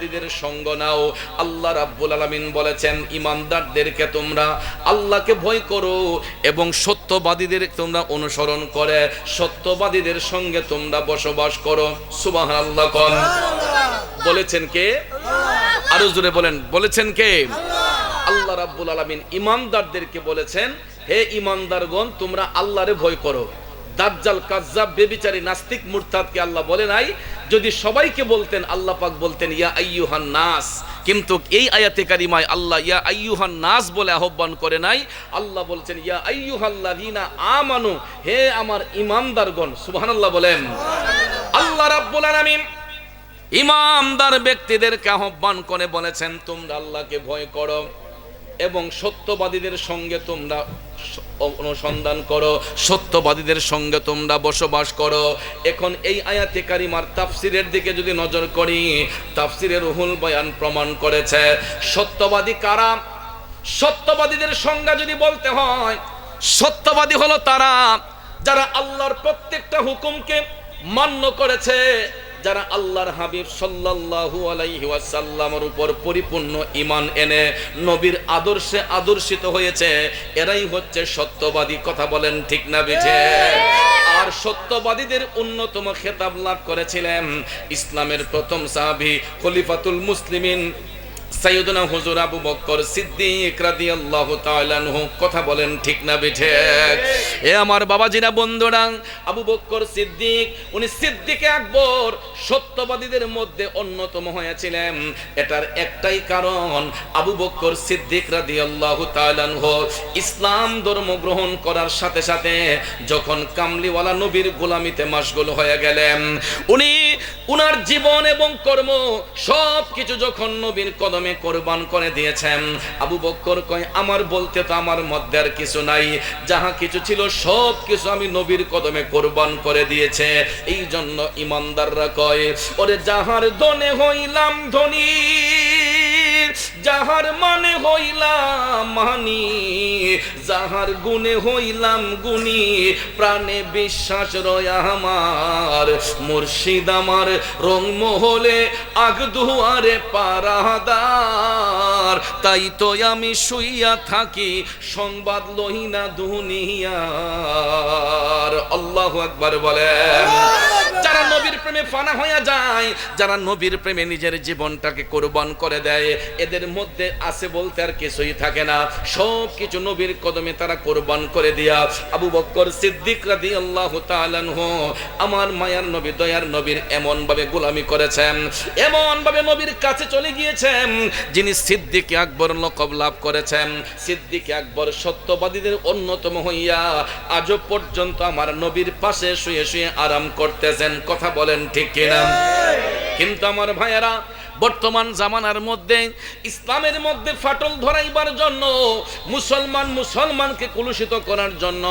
সত্যবাদীদের সঙ্গ নাও। আল্লাহ রাব্বুল আলামিন বলেছেন ঈমানদারদেরকে তোমরা আল্লাহকে ভয় করো এবং সত্যবাদীদের তোমরা অনুসরণ করে সত্যবাদীদের সঙ্গে তোমরা বসবাস করো। সুবহানাল্লাহ। কোন বলেছেন কে? আরো জোরে বলেন, বলেছেন কে? আল্লাহ রাব্বুল আলামিন ঈমানদারদেরকে বলেছেন, হে ঈমানদারগণ তোমরা আল্লাহরে ভয় করো। দাজ্জাল, কাজ্জাব, বেবিচারী, নাস্তিক, মুরতাদকে আল্লাহ বলে নাই। যদি সবাইকে বলতেন আল্লাহ পাক বলতেন ইয়া আইয়ুহান নাস, কিন্তু এই আয়াতে কারিমায় আল্লাহ ইয়া আইয়ুহান নাস বলে আহ্বান করে নাই। আল্লাহ বলছেন ইয়া আইয়ুহাল্লাযীনা আমানু, হে আমার ঈমানদারগণ। সুবহানাল্লাহ বলেন। আল্লাহ রাব্বুল আলামিন ঈমানদার ব্যক্তিদেরকে আহ্বান করে বলেছেন তোমরা আল্লাহকে ভয় করো এবং সত্যবাদীদের সঙ্গে তোমরা অনুসন্ধান করো, সত্যবাদীদের সঙ্গে তোমরা বসবাস করো। এখন এই আয়াতে কারিমার তাফসিরের দিকে যদি নজর করি, তাফসিরে রুহুল বয়ান প্রমাণ করেছে সত্যবাদী কারা। সত্যবাদীদের সংজ্ঞা যদি বলতে হয়, সত্যবাদী হলো তারা যারা আল্লাহর প্রত্যেকটা হুকুমকে মান্য করেছে, যারা আল্লাহর হাবিব সাল্লাল্লাহু আলাইহি ওয়াসাল্লামের উপর পরিপূর্ণ ঈমান এনে নবীর আদর্শে আদর্শিত হয়েছে, এরাই হচ্ছে সত্যবাদী। কথা বলেন ঠিক না বেঠে? আর সত্যবাদীদের অন্যতম খেতাব লাভ করেছিলেন ইসলামের প্রথম সাহাবী খলিফাতুল মুসলিমিন সাইয়্যিদুনা হুজুর আবু বকর সিদ্দিক রাদিয়াল্লাহু তাআলা আনহু। কথা বলেন ঠিক না বেঠে? এ আমার বাবাজিরা, বন্ধুরা, আবু বকর সিদ্দিক, উনি সিদ্দিকে আকবর, সত্যবাদীদের মধ্যে অন্যতম হয়েছিলেন। এটার একটাই কারণ, আবু বকর সিদ্দিক রাদিয়াল্লাহু তাআলা আনহু ইসলাম ধর্ম গ্রহণ করার সাথে সাথে যখন কামলিওয়ালা নবীর গোলামিতে মাশগুল হয়ে গেলেন, উনি উনার জীবন এবং কর্ম সব কিছু যখন নবীর কদমে কোরবান করে দিয়েছেন, আবু বকর কয় আমার বলতে তো আমার মধ্যে আর কিছু নাই, যাহা কিছু ছিল সব কিছু আমি নবীর কদমে কোরবান করে দিয়েছে। এই জন্য ইমানদাররা কয়, ওরে যাহার দনে হইলাম ধনী, যাহার মানে হইলাম মানি, যাহার গুণে হইলাম গুণী, প্রাণে বিশ্বাস রয়া আমার, মুর্শিদ আমার রংমহলে আগদুয়ারে পারাদার, তাই তো আমি শুইয়া থাকি সংবাদ লহিনা দুনিয়ার। আল্লাহু আকবার বলেন। যারা নবীর প্রেমে ফানা হয়ে যায়, যারা নবীর প্রেমে নিজের জীবনটাকে কোরবান করে দেয়, এদের মধ্যে আছে বলতে আর কিছুই থাকে না, সব কিছু নবীর কদমে তারা কোরবান করে দিয়া আবু বকর সিদ্দিক রাদিয়াল্লাহু তাআলা আনহু আমার মায়ার নবী, দয়ার নবীর এমন ভাবে গোলামি করেছেন, এমন ভাবে নবীর কাছে চলে গিয়েছেন, যিনি সিদ্দিক আকবর লকব লাভ করেছেন। সিদ্দিক আকবর সত্যবাদীদের অন্যতম হইয়া আজও পর্যন্ত আমার নবীর পাশে শুয়ে শুয়ে আরাম করতেছেন। কথা বলেন ঠিক কিনা? কিন্তু আমার ভাইয়েরা, বর্তমান জামানার মধ্যে ইসলামের মধ্যে ফাটল ধরাইবার জন্য, মুসলমানকে কলুষিত করার জন্য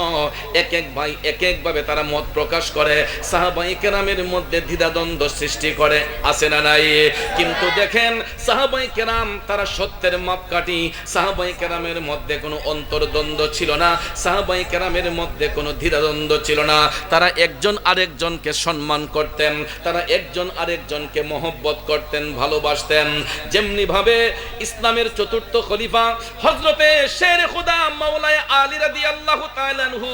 এক এক ভাই এক এক ভাবে তারা মত প্রকাশ করে, সাহাবায়ে কেরামের মধ্যে দ্বিধাদ্বন্দ্ব সৃষ্টি করে, আছে না নাই? কিন্তু দেখেন সাহাবায়ে কেরাম তারা সত্যের মাপকাঠি, সাহাবায়ে কেরামের মধ্যে কোনো অন্তর্দ্বন্দ্ব ছিল না, সাহাবায়ে কেরামের মধ্যে কোনো দ্বিধাদ্বন্দ্ব ছিল না, তারা একজন আরেকজনকে সম্মান করতেন, তারা একজন আরেকজনকে মহব্বত করতেন, ভালোবাসতেন। যেমনি ভাবে ইসলামের চতুর্থ খলিফা হযরতে শেরে খুদা মাওলানা আলী রাদিয়াল্লাহু তাআলা আনহু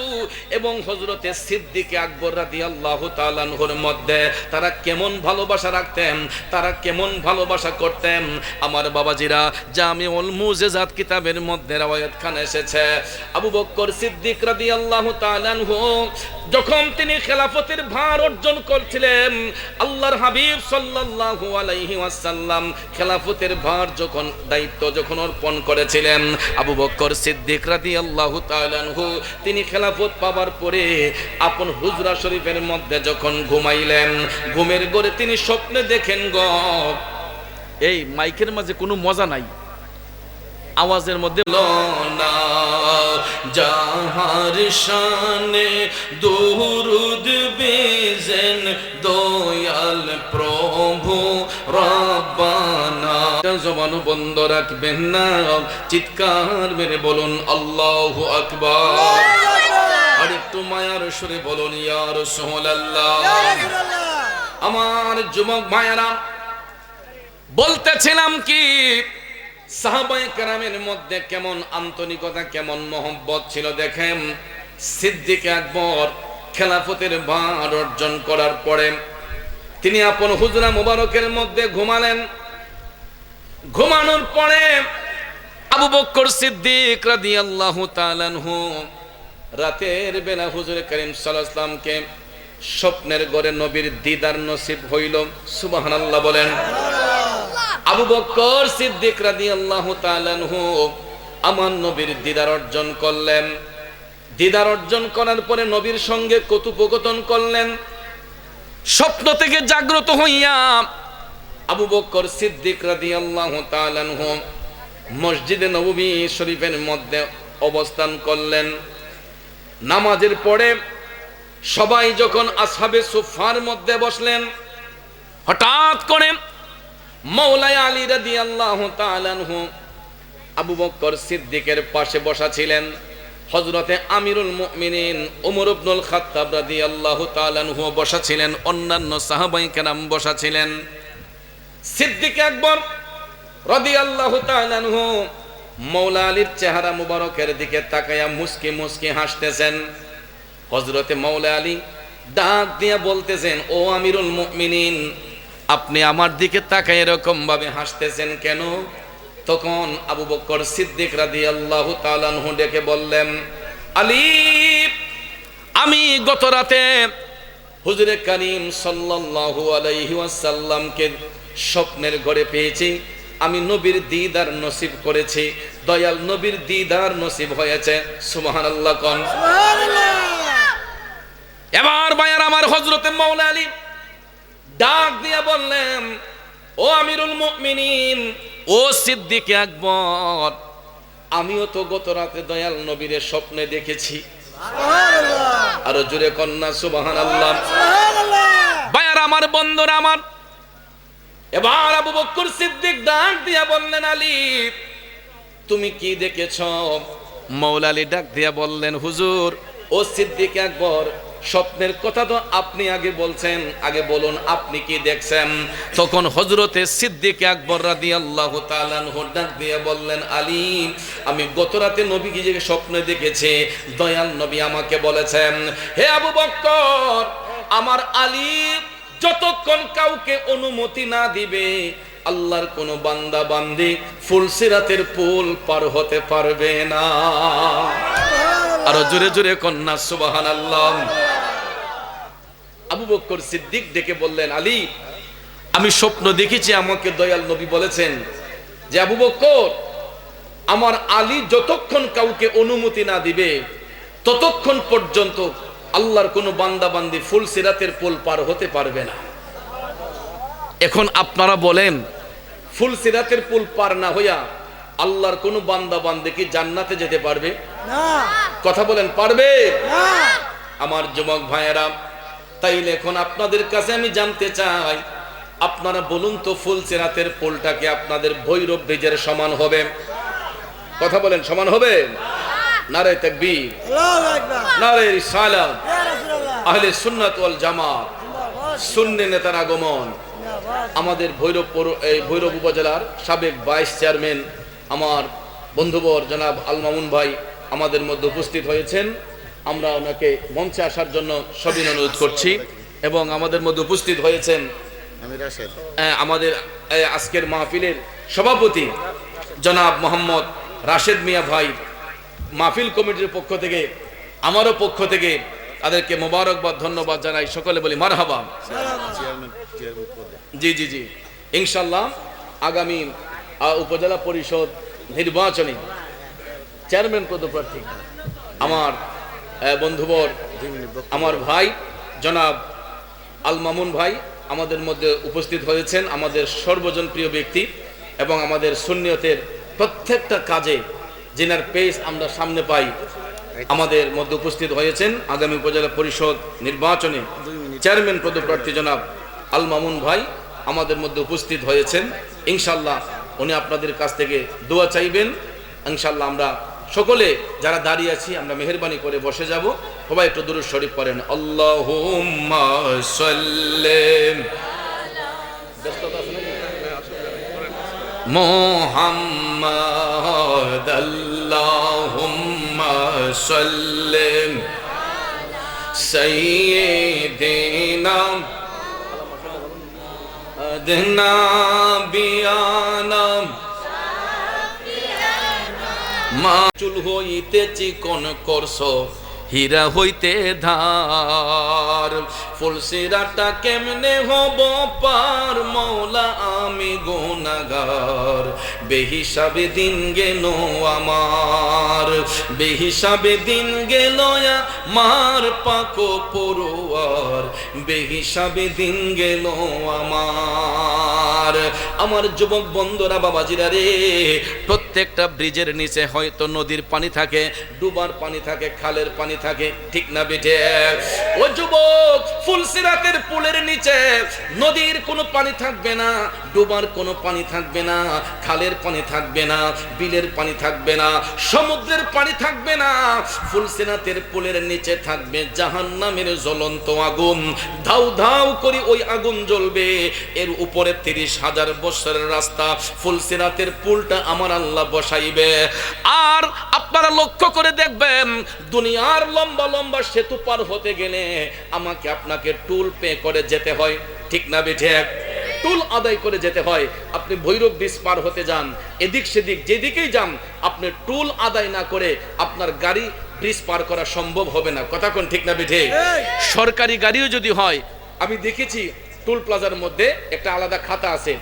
এবং হযরতে সিদ্দিক আকবর রাদিয়াল্লাহু তাআলা আনহুর মধ্যে তারা কেমন ভালোবাসা রাখতেন, তারা কেমন ভালোবাসা করতেন, আমার বাবাজিরা, জামিউল মুজিজাত কিতাবের মধ্যে রওয়ায়াত খান এসেছে, আবু বকর সিদ্দিক রাদিয়াল্লাহু তাআলা আনহু যখন তিনি খেলাফতের ভার অর্জন করছিলেন, আল্লাহর হাবিব সাল্লাল্লাহু আলাইহি ওয়াসাল্লাম খেলাফতের ভার যখন দায়িত্ব যখন অর্পণ করেছিলেন, আবু বকর সিদ্দিক রাদিয়াল্লাহু তাআলা আনহু তিনি খেলাফত পাবার পরে আপন হুজরা শরীফের মধ্যে যখন ঘুমাইলেন, ঘুমের ঘরে তিনি স্বপ্নে দেখেন গো, এই মাইকের মাঝে কোনো মজা নাই, আওয়াজের মধ্যে না যাহার শানে দুরুদ বেজেন দয়াল প্রভু রব্বানা। জবান বন্ধ রাখবেন না, চিৎকার মেরে বলুন আল্লাহু আকবার। আর একটু মায়ার সুরে বলুন ইয়া রাসূলুল্লাহ। আমার যুবক ভাইয়েরা, বলতেছিলাম কি সাহাবায়ে কেরামের মধ্যে কেমন আন্তরিকতা, কেমন মহব্বত ছিল দেখেন। সিদ্দিক আকবর খেলাফতের ভার অর্জন করার পরে তিনি আপন হুজরা মুবারকের মধ্যে ঘুমালেন। ঘুমানোর পরে আবু বকর সিদ্দিক রাদিয়াল্লাহু তাআলা আনহু রাতের বেলা হুজুর করিম সাল্লাল্লাহু আলাইহি ওয়াসাল্লামকে স্বপ্নের ঘরে নবীর দিদার নসিব হইল। সুবহানাল্লাহ বলেন। আবু বকর সিদ্দিক রাদিয়াল্লাহু তাআলা আনহু আমার নবীর দিদার অর্জন করলেন। দিদার অর্জন করার পরে নবীর সঙ্গে কথোপকথন করলেন। স্বপ্ন থেকে জাগ্রত হইয়া আবু বকর সিদ্দিক রাদিয়াল্লাহু তাআলা আনহু মসজিদে নববী শরীফের মধ্যে অবস্থান করলেন। নামাজের পরে সবাই যখন আসহাবে সুফার মধ্যে বসলেন, হঠাৎ করে মাওলানা আলী রাদিয়াল্লাহু তাআলা আনহু আবু বকর সিদ্দিকের পাশে বসা ছিলেন। হযরতে আমিরুল মুমিনিন ওমর ইবনুল খাত্তাব রাদিয়াল্লাহু তাআলা আনহু বসা ছিলেন। অন্যান্য সাহাবায়ে কেরাম বসা ছিলেন। সিদ্দিক আকবর রাদিয়াল্লাহু তাআলা আনহু মাওলানা আলীর চেহারা মুবারকের দিকে তাকায়া মুস্কি মুস্কি হাসতেছেন। হযরতে মাওলানা আলী ডাক দিয়ে বলতেছেন, ও আমিরুল মুমিনিন, আপনি আমার দিকে তাকায় এরকম ভাবে হাসতেছেন কেন? তখন আবু বকর সিদ্দিক রাদিয়াল্লাহু তাআলা আনহু ডেকে বললেন, আলী, আমি গত রাতে হুজুরে কারীম সাল্লাল্লাহু আলাইহি ওয়াসাল্লামকে স্বপ্নের ঘরে পেয়েছি। আমি নবীর দিদার নসিব করেছি, দয়াল নবীর দিদার নসিব হয়েছে। সুবহানাল্লাহ কোন। এবার ভাইয়ার আমার হযরতে মাওলানা আলী ডাক দিয়া বললেন, ও আমিরুল মুমিনিন, ও সিদ্দিক আকবর, আমিও তো গত রাতে দয়াল নবীর স্বপ্নে দেখেছি। সুবহানাল্লাহ। আর জোরে কন্যা সুবহানাল্লাহ। সুবহানাল্লাহ। ভাইয়ার আমার, বন্ধুরা আমার, এবার আবু বকর সিদ্দিক ডাক দিয়া বললেন, আলী, তুমি কি দেখেছো? মাওলানা আলী ডাক দিয়া বললেন, হুজুর, ও সিদ্দিক আকবর, স্বপ্নের কথা তো আপনি আগে বলছেন, আগে বলুন আপনি কি দেখছেন? তখন হযরতে সিদ্দিক আকবর রাদিয়াল্লাহু তাআলা আনহু ডাক দিয়ে বললেন, আলী, আমি গত রাতে নবীকে যে স্বপ্নে দেখেছি, দয়াল নবী আমাকে বলেছেন, হে আবু বকর, আমার আলী যতক্ষণ কাউকে অনুমতি না দিবে আল্লাহর কোন বান্দা বান্দি ফুলসিরাতের পুল পার হতে পারবে না। আর জোরে জোরে কন্যা সুবহানাল্লাহ। আবু বকর সিদ্দিক ডেকে বললেন, আলী, আমি স্বপ্ন দেখেছি, আমাকে দয়াল নবী বলেছেন যে আবু বকর, আমার আলী যতক্ষণ কাউকে অনুমতি না দিবে ততক্ষণ পর্যন্ত আল্লাহর কোন বান্দা বান্দি ফুলসিরাতের পুল পার হতে পারবে না। এখন আপনারা বলেন, ফুলসিরাতের পুল পার না হইয়া আল্লাহর কোন বান্দা বান্দে কি জান্নাতে যেতে পারবে? না। কথা বলেন, পারবে? না। আমার যুবক ভাইয়েরা, তাইলে এখন আপনাদের কাছে আমি জানতে চাই, আপনারা বলুন তো, ফুলসিরাতের পুলটা কি আপনাদের ভৈরব ব্রিজের সমান হবে? কথা বলেন, সমান হবে? নারে তাকবীর, আল্লাহু আকবার, নারে রিসালাত, ইয়া রাসূলুল্লাহ, আহলে সুন্নাত ওয়াল জামাত, সুন্নি নেতার আগমন। আমাদের ভৈরব উপজেলার সাবেক ভাইস চেয়ারম্যান আমার বন্ধুবর জনাব আল মামুন ভাই আমাদের মধ্যে উপস্থিত হয়েছেন। আমরা ওনাকে মঞ্চে আসার জন্য সবিনয় অনুরোধ করছি। এবং আমাদের মধ্যে উপস্থিত হয়েছেন আমাদের আজকের মাহফিলের সভাপতি জনাব মোহাম্মদ রাশেদ মিয়া ভাই। মাহফিল কমিটির পক্ষ থেকে, আমারও পক্ষ থেকে তাদেরকে মোবারকবাদ, ধন্যবাদ জানাই। সকলে বলি মারহাবা। জি জি জি, ইনশাআল্লাহ আগামী উপজেলা পরিষদ নির্বাচনে চেয়ারম্যান পদপ্রার্থী আমার বন্ধুবর, আমার ভাই জনাব আল মামুন ভাই আমাদের মধ্যে উপস্থিত হয়েছেন। আমাদের সর্বজন প্রিয় ব্যক্তি এবং আমাদের সুন্নিয়তের প্রত্যেকটা কাজে যিনার পেজ আমরা সামনে পাই, আমাদের মধ্যে উপস্থিত হয়েছেন। আগামী উপজেলা পরিষদ নির্বাচনে চেয়ারম্যান পদপ্রার্থী জনাব আল মামুন ভাই আমাদের মধ্যে উপস্থিত হয়েছেন। ইনশাআল্লাহ উনি আপনাদের কাছ থেকে দোয়া চাইবেন। ইনশাআল্লাহ আমরা সকলে যারা দাঁড়িয়ে আছি আমরা মেহেরবানি করে বসে যাব। সবাই একটু দুরূদ শরীফ পড়েন। আল্লাহুম্মা সাল্লি। ব্যস্ততা আছে নাকি? মোহাম্মদ আল্লাহুম্মা সাল্লি সাইয়্যিদিনা আদনা বিয়ানা মা চুল হইতে চিকন করছো হীরা হইতে ধার ফুলসিরাটা কেমনে হব পার মওলা আমি গুনাহগার বেহিসাবে দিন গেল আমার বেহিসাবে দিন গেল আমার পাকো পড়ুয়ার বেহিসাবে দিন গেল আমার যুবক বন্ধুরা বাবাজিরা রে প্রত্যেকটা ব্রিজের নিচে হয়তো নদীর পানি থাকে ডুবার পানি থাকে খালের পানি থাকে ঠিক না বেটে ও যুবক ফুলসিরাতের পুলের নিচে নদীর কোনো পানি থাকবে না ডুবার কোনো পানি থাকবে না খালের পানি থাকবে না বিলের পানি থাকবে না সমুদ্রের পানি থাকবে না ফুলসিরাতের পুলের নিচে থাকবে জাহান্নামের জ্বলন্ত আগুন ধাউ ধাউ করে ওই আগুন জ্বলবে এর উপরে 30,000 বছরের রাস্তা ফুলসিরাতের পুলটা আমার আল্লাহ বসাইবে আর আপনারা লক্ষ্য করে দেখবেন দুনিয়ার লম্বা লম্বা সেতু পার হতে গেলে আমাকে আপনাকে টুল পে করে যেতে হয় ঠিক না বেঠে টুল আদায় করে যেতে হয় আপনি ভৈরব ব্রিজ পার হতে যান এদিক সেদিক যেদিকেই যান আপনি টুল আদায় না করে আপনার গাড়ি ব্রিজ পার করা সম্ভব হবে না কথা কোন ঠিক না বেঠে সরকারি গাড়িও যদি হয় আমি দেখেছি টুল প্লাজার মধ্যে একটা আলাদা খাতা আছে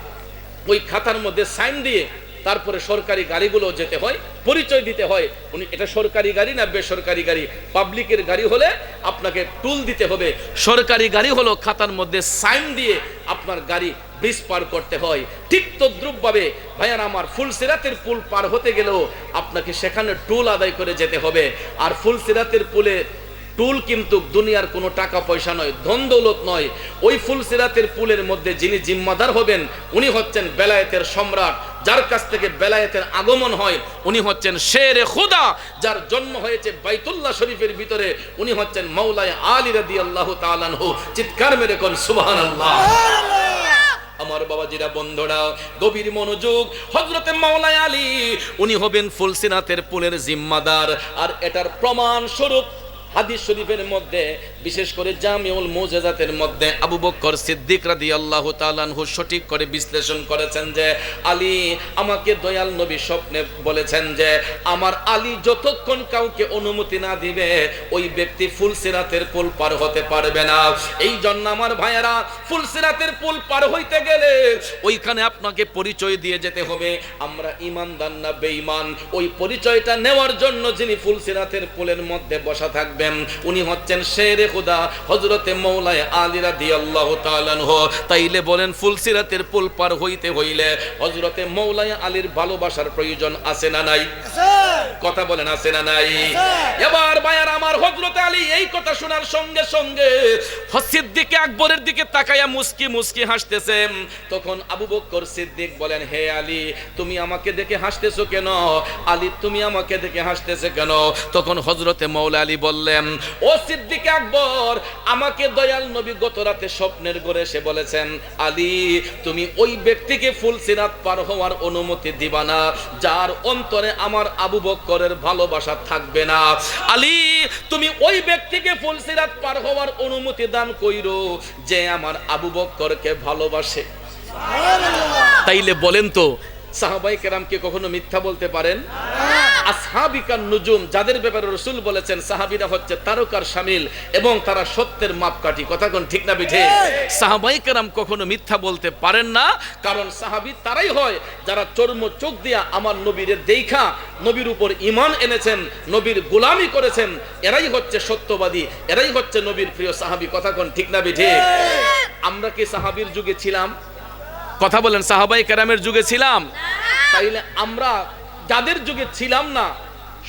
ওই খাতার মধ্যে সাইন দিয়ে তারপরে সরকারি গাড়িগুলো যেতে হয় পরিচয় দিতে হয় উনি এটা সরকারি গাড়ি না বেসরকারি গাড়ি পাবলিকের গাড়ি হলে আপনাকে টুল দিতে হবে সরকারি গাড়ি হলো খাতার মধ্যে সাইন দিয়ে আপনার গাড়ি ব্রিজ পার করতে হয় ঠিক তদ্রুপভাবে ভাইয়ার আমার ফুলসিরাতের পুল পার হতে গেলেও আপনাকে সেখানে টুল আদায় করে যেতে হবে আর ফুলসিরাতের পুলে টুল কিন্তু দুনিয়ার কোনো টাকা পয়সা নয় ধন দৌলত নয় ওই ফুলসিরাতের পুলের মধ্যে যিনি জিম্মাদার হবেন উনি হচ্ছেন বেলায়েতের সম্রাট যার কাছ থেকে বেলায়েতের আগমন হয় উনি হচ্ছেন শেরে খুদা যার জন্ম হয়েছে বাইতুল্লাহ শরীফের ভিতরে উনি হচ্ছেন মাওলায়ে আলী রাদিয়াল্লাহু তাআলা আনহু চিৎকার মেরে কোন সুবহানাল্লাহ আমার বাবাজিরা বন্ধুরা গভীর মনোযোগ হযরতে মাওলানা আলী উনি হবেন ফুলসিরাতের পুলের জিম্মাদার আর এটার প্রমাণ স্বরূপ হাদিস শরীফের মধ্যে বিশেষ করে জামিউল মুজাজাতের মধ্যে আবু বকর সিদ্দিক রাদিয়াল্লাহু তাআলা আনহু সঠিক করে বিশ্লেষণ করেছেন যে আলী আমাকে দয়াল নবী স্বপ্নে বলেছেন যে আমার আলী যতক্ষণ কাউকে অনুমতি না দিবে ওই ব্যক্তি ফুলসিরাতের পুল পার হতে পারবে না এই জন্য আমার ভাইয়েরা ফুলসিরাতের পুল পার হইতে গেলে ওইখানে আপনাকে পরিচয় দিয়ে যেতে হবে আমরা ঈমানদার না বেঈমান ওই পরিচয়টা নেওয়ার জন্য যিনি ফুলসিরাতের পুলের মধ্যে বসা থাকবেন উনি হচ্ছেন শেরে খুদা হযরতে মাওলানা আলী রাদিয়াল্লাহু তাআলা আনহু তাইলে বলেন ফুলসিরাতের পুল পার হইতে হইলে হযরতে মাওলানা আলীর ভালোবাসার প্রয়োজন আছে না নাই আছে কথা বলেন আছে না নাই এবার ভাইয়ার আমার হযরতে আলী এই কথা শোনার সঙ্গে সঙ্গে সিদ্দিক আকবরের দিকে তাকায়া মুস্কি মুস্কি হাসতেছেন তখন আবু বকর সিদ্দিক বলেন হে আলী তুমি আমাকে দেখে হাসতেছো কেন আলী তুমি আমাকে দেখে হাসতেছো কেন তখন হযরতে মাওলানা আলী বললেন ও সিদ্দিক আকবর আমাকে দয়াল নবী গত রাতে স্বপ্নের ঘরে এসে বলেছেন আলী তুমি ওই ব্যক্তিকে ফুলসিরাত পার হওয়ার অনুমতি দিবা না যার অন্তরে আমার আবু বকরের ভালোবাসা থাকবে না আলী তুমি ওই ব্যক্তিকে ফুলসিরাত পার হওয়ার অনুমতি দান কইরো যে আমার আবু বকরকে ভালোবাসে সুবহানাল্লাহ তাইলে বলেন তো সাহাবায়ে কেরামকে কখনো মিথ্যা বলতে পারেন আসহাবিকান নুজুম যাদের ব্যাপারে রাসূল বলেছেন সাহাবীরা হচ্ছে তারকার শামিল এবং তারা সত্যের মাপকাঠি কথা কোন ঠিক না বিঠে সাহাবায়ে কেরাম কখনো মিথ্যা বলতে পারেন না কারণ সাহাবী তারাই হয় যারা চর্ম চোখ দিয়া আমার নবীর দেখা নবীর উপর ঈমান এনেছেন নবীর গোলামি করেছেন এরাই হচ্ছে সত্যবাদী এরাই হচ্ছে নবীর প্রিয় সাহাবী কথা কোন ঠিক না বিঠে আমরা কি সাহাবীর যুগে ছিলাম কথা বলেন সাহাবায়ে কেরামের যুগে ছিলাম তাইলে আমরা যাদের যুগে ছিলাম না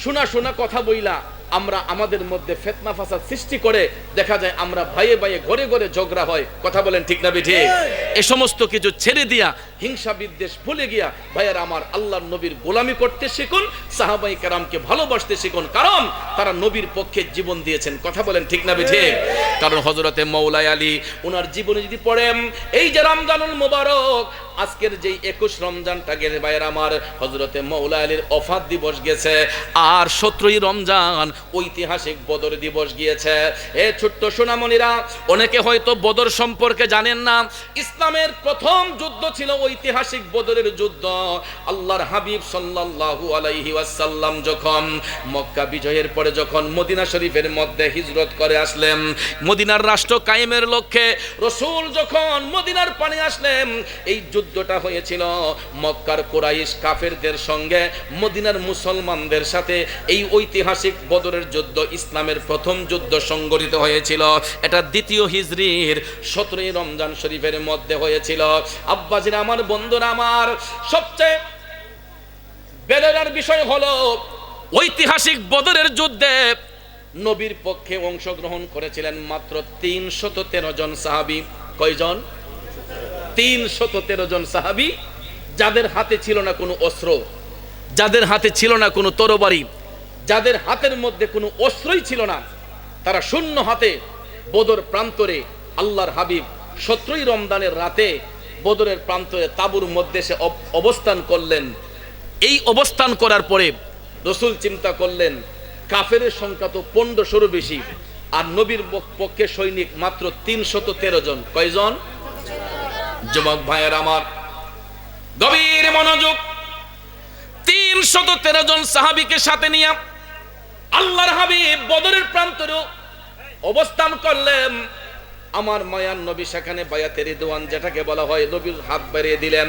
শোনা শোনা কথা বইলা আমরা আমাদের মধ্যে ফিতনা ফাসাদ সৃষ্টি করে দেখা যায় আমরা ভাইয়ে ভাইয়ে ঘরে ঘরে ঝগড়া হয় কথা বলেন ঠিক না বেঠিক এই সমস্ত কিছু ছেড়ে দিয়া হিংসা বিদ্বেষ ভুলে গিয়া ভাইয়ের আমার আল্লাহর নবীর গোলামি করতে শিখুন সাহাবায়ে কেরামকে ভালোবাসতে শিখুন কারণ তারা নবীর পক্ষে জীবন দিয়েছেন কথা বলেন ঠিক না বেঠিক কারণ হযরতে মাওলানা আলী ওনার জীবনে যদি পড়েন এই যে রমজানুল মুবারক আজকের যেই 21 রমজানটা গেলে ভাইয়ের আমার, হযরতে মাওলা আলীর ওফাত দিবস গেছে, আর 17ই রমজান ঐতিহাসিক বদর দিবস গিয়েছে। এ ছোট্ট সোনামণিরা, অনেকে হয়তো বদর সম্পর্কে জানেন না। ইসলামের প্রথম যুদ্ধ ছিল ঐতিহাসিক বদরের যুদ্ধ। আল্লাহর হাবিব সাল্লাল্লাহু আলাইহি ওয়াসাল্লাম যখন মক্কা বিজয়ের পরে যখন মদিনা শরীফের মধ্যে হিজরত করে আসলেন, মদিনার রাষ্ট্র কায়েমের লক্ষ্যে রাসূল যখন মদিনার পানে আসলেন, এই যুদ্ধটা হয়েছিল মক্কার কুরাইশ কাফেরদের সঙ্গে মদিনার মুসলমানদের সাথে। এই ঐতিহাসিক বদরের যুদ্ধ ইসলামের প্রথম যুদ্ধ সংগঠিত হয়েছিল। এটা দ্বিতীয় হিজরির 17ই রমজান শরীফের মধ্যে হয়েছিল। আব্বাজিরা আমার, বন্ধুরা আমার, সবচেয়ে বেদনার বিষয় হলো ঐতিহাসিক বদরের যুদ্ধে নবীর পক্ষে অংশগ্রহণ করেছিলেন মাত্র 313 জন সাহাবী। কয়জন? 313 জন সাহাবী, যাদের হাতে ছিল না কোনো অস্ত্র, যাদের হাতে ছিল না কোনো তরবারি, যাদের হাতের মধ্যে কোনো অস্ত্রই ছিল না। তারা শূন্য হাতে বদর প্রান্তরে আল্লাহর হাবিব 17ই রমজানের রাতে বদরের প্রান্তরে তাঁবুর মধ্যে সে অবস্থান করলেন। এই অবস্থান করার পরে রাসূল চিন্তা করলেন, কাফেরের সংখ্যা তো 1500 বেশি, আর নবীর পক্ষে সৈনিক মাত্র 313 জন। কয়জন? যুবক ভাইয়ের আমার, গভীর মনোযোগ। 313 জন সাহাবীকে সাথে নিয়ে আল্লাহর হাবিব বদরের প্রান্তরে অবস্থান করলেন। আমার মায়ার নবী সেখানে বায়াতে রিদওয়ান যেটাকে বলা হয়, নবীর হাত বাড়িয়ে দিলেন।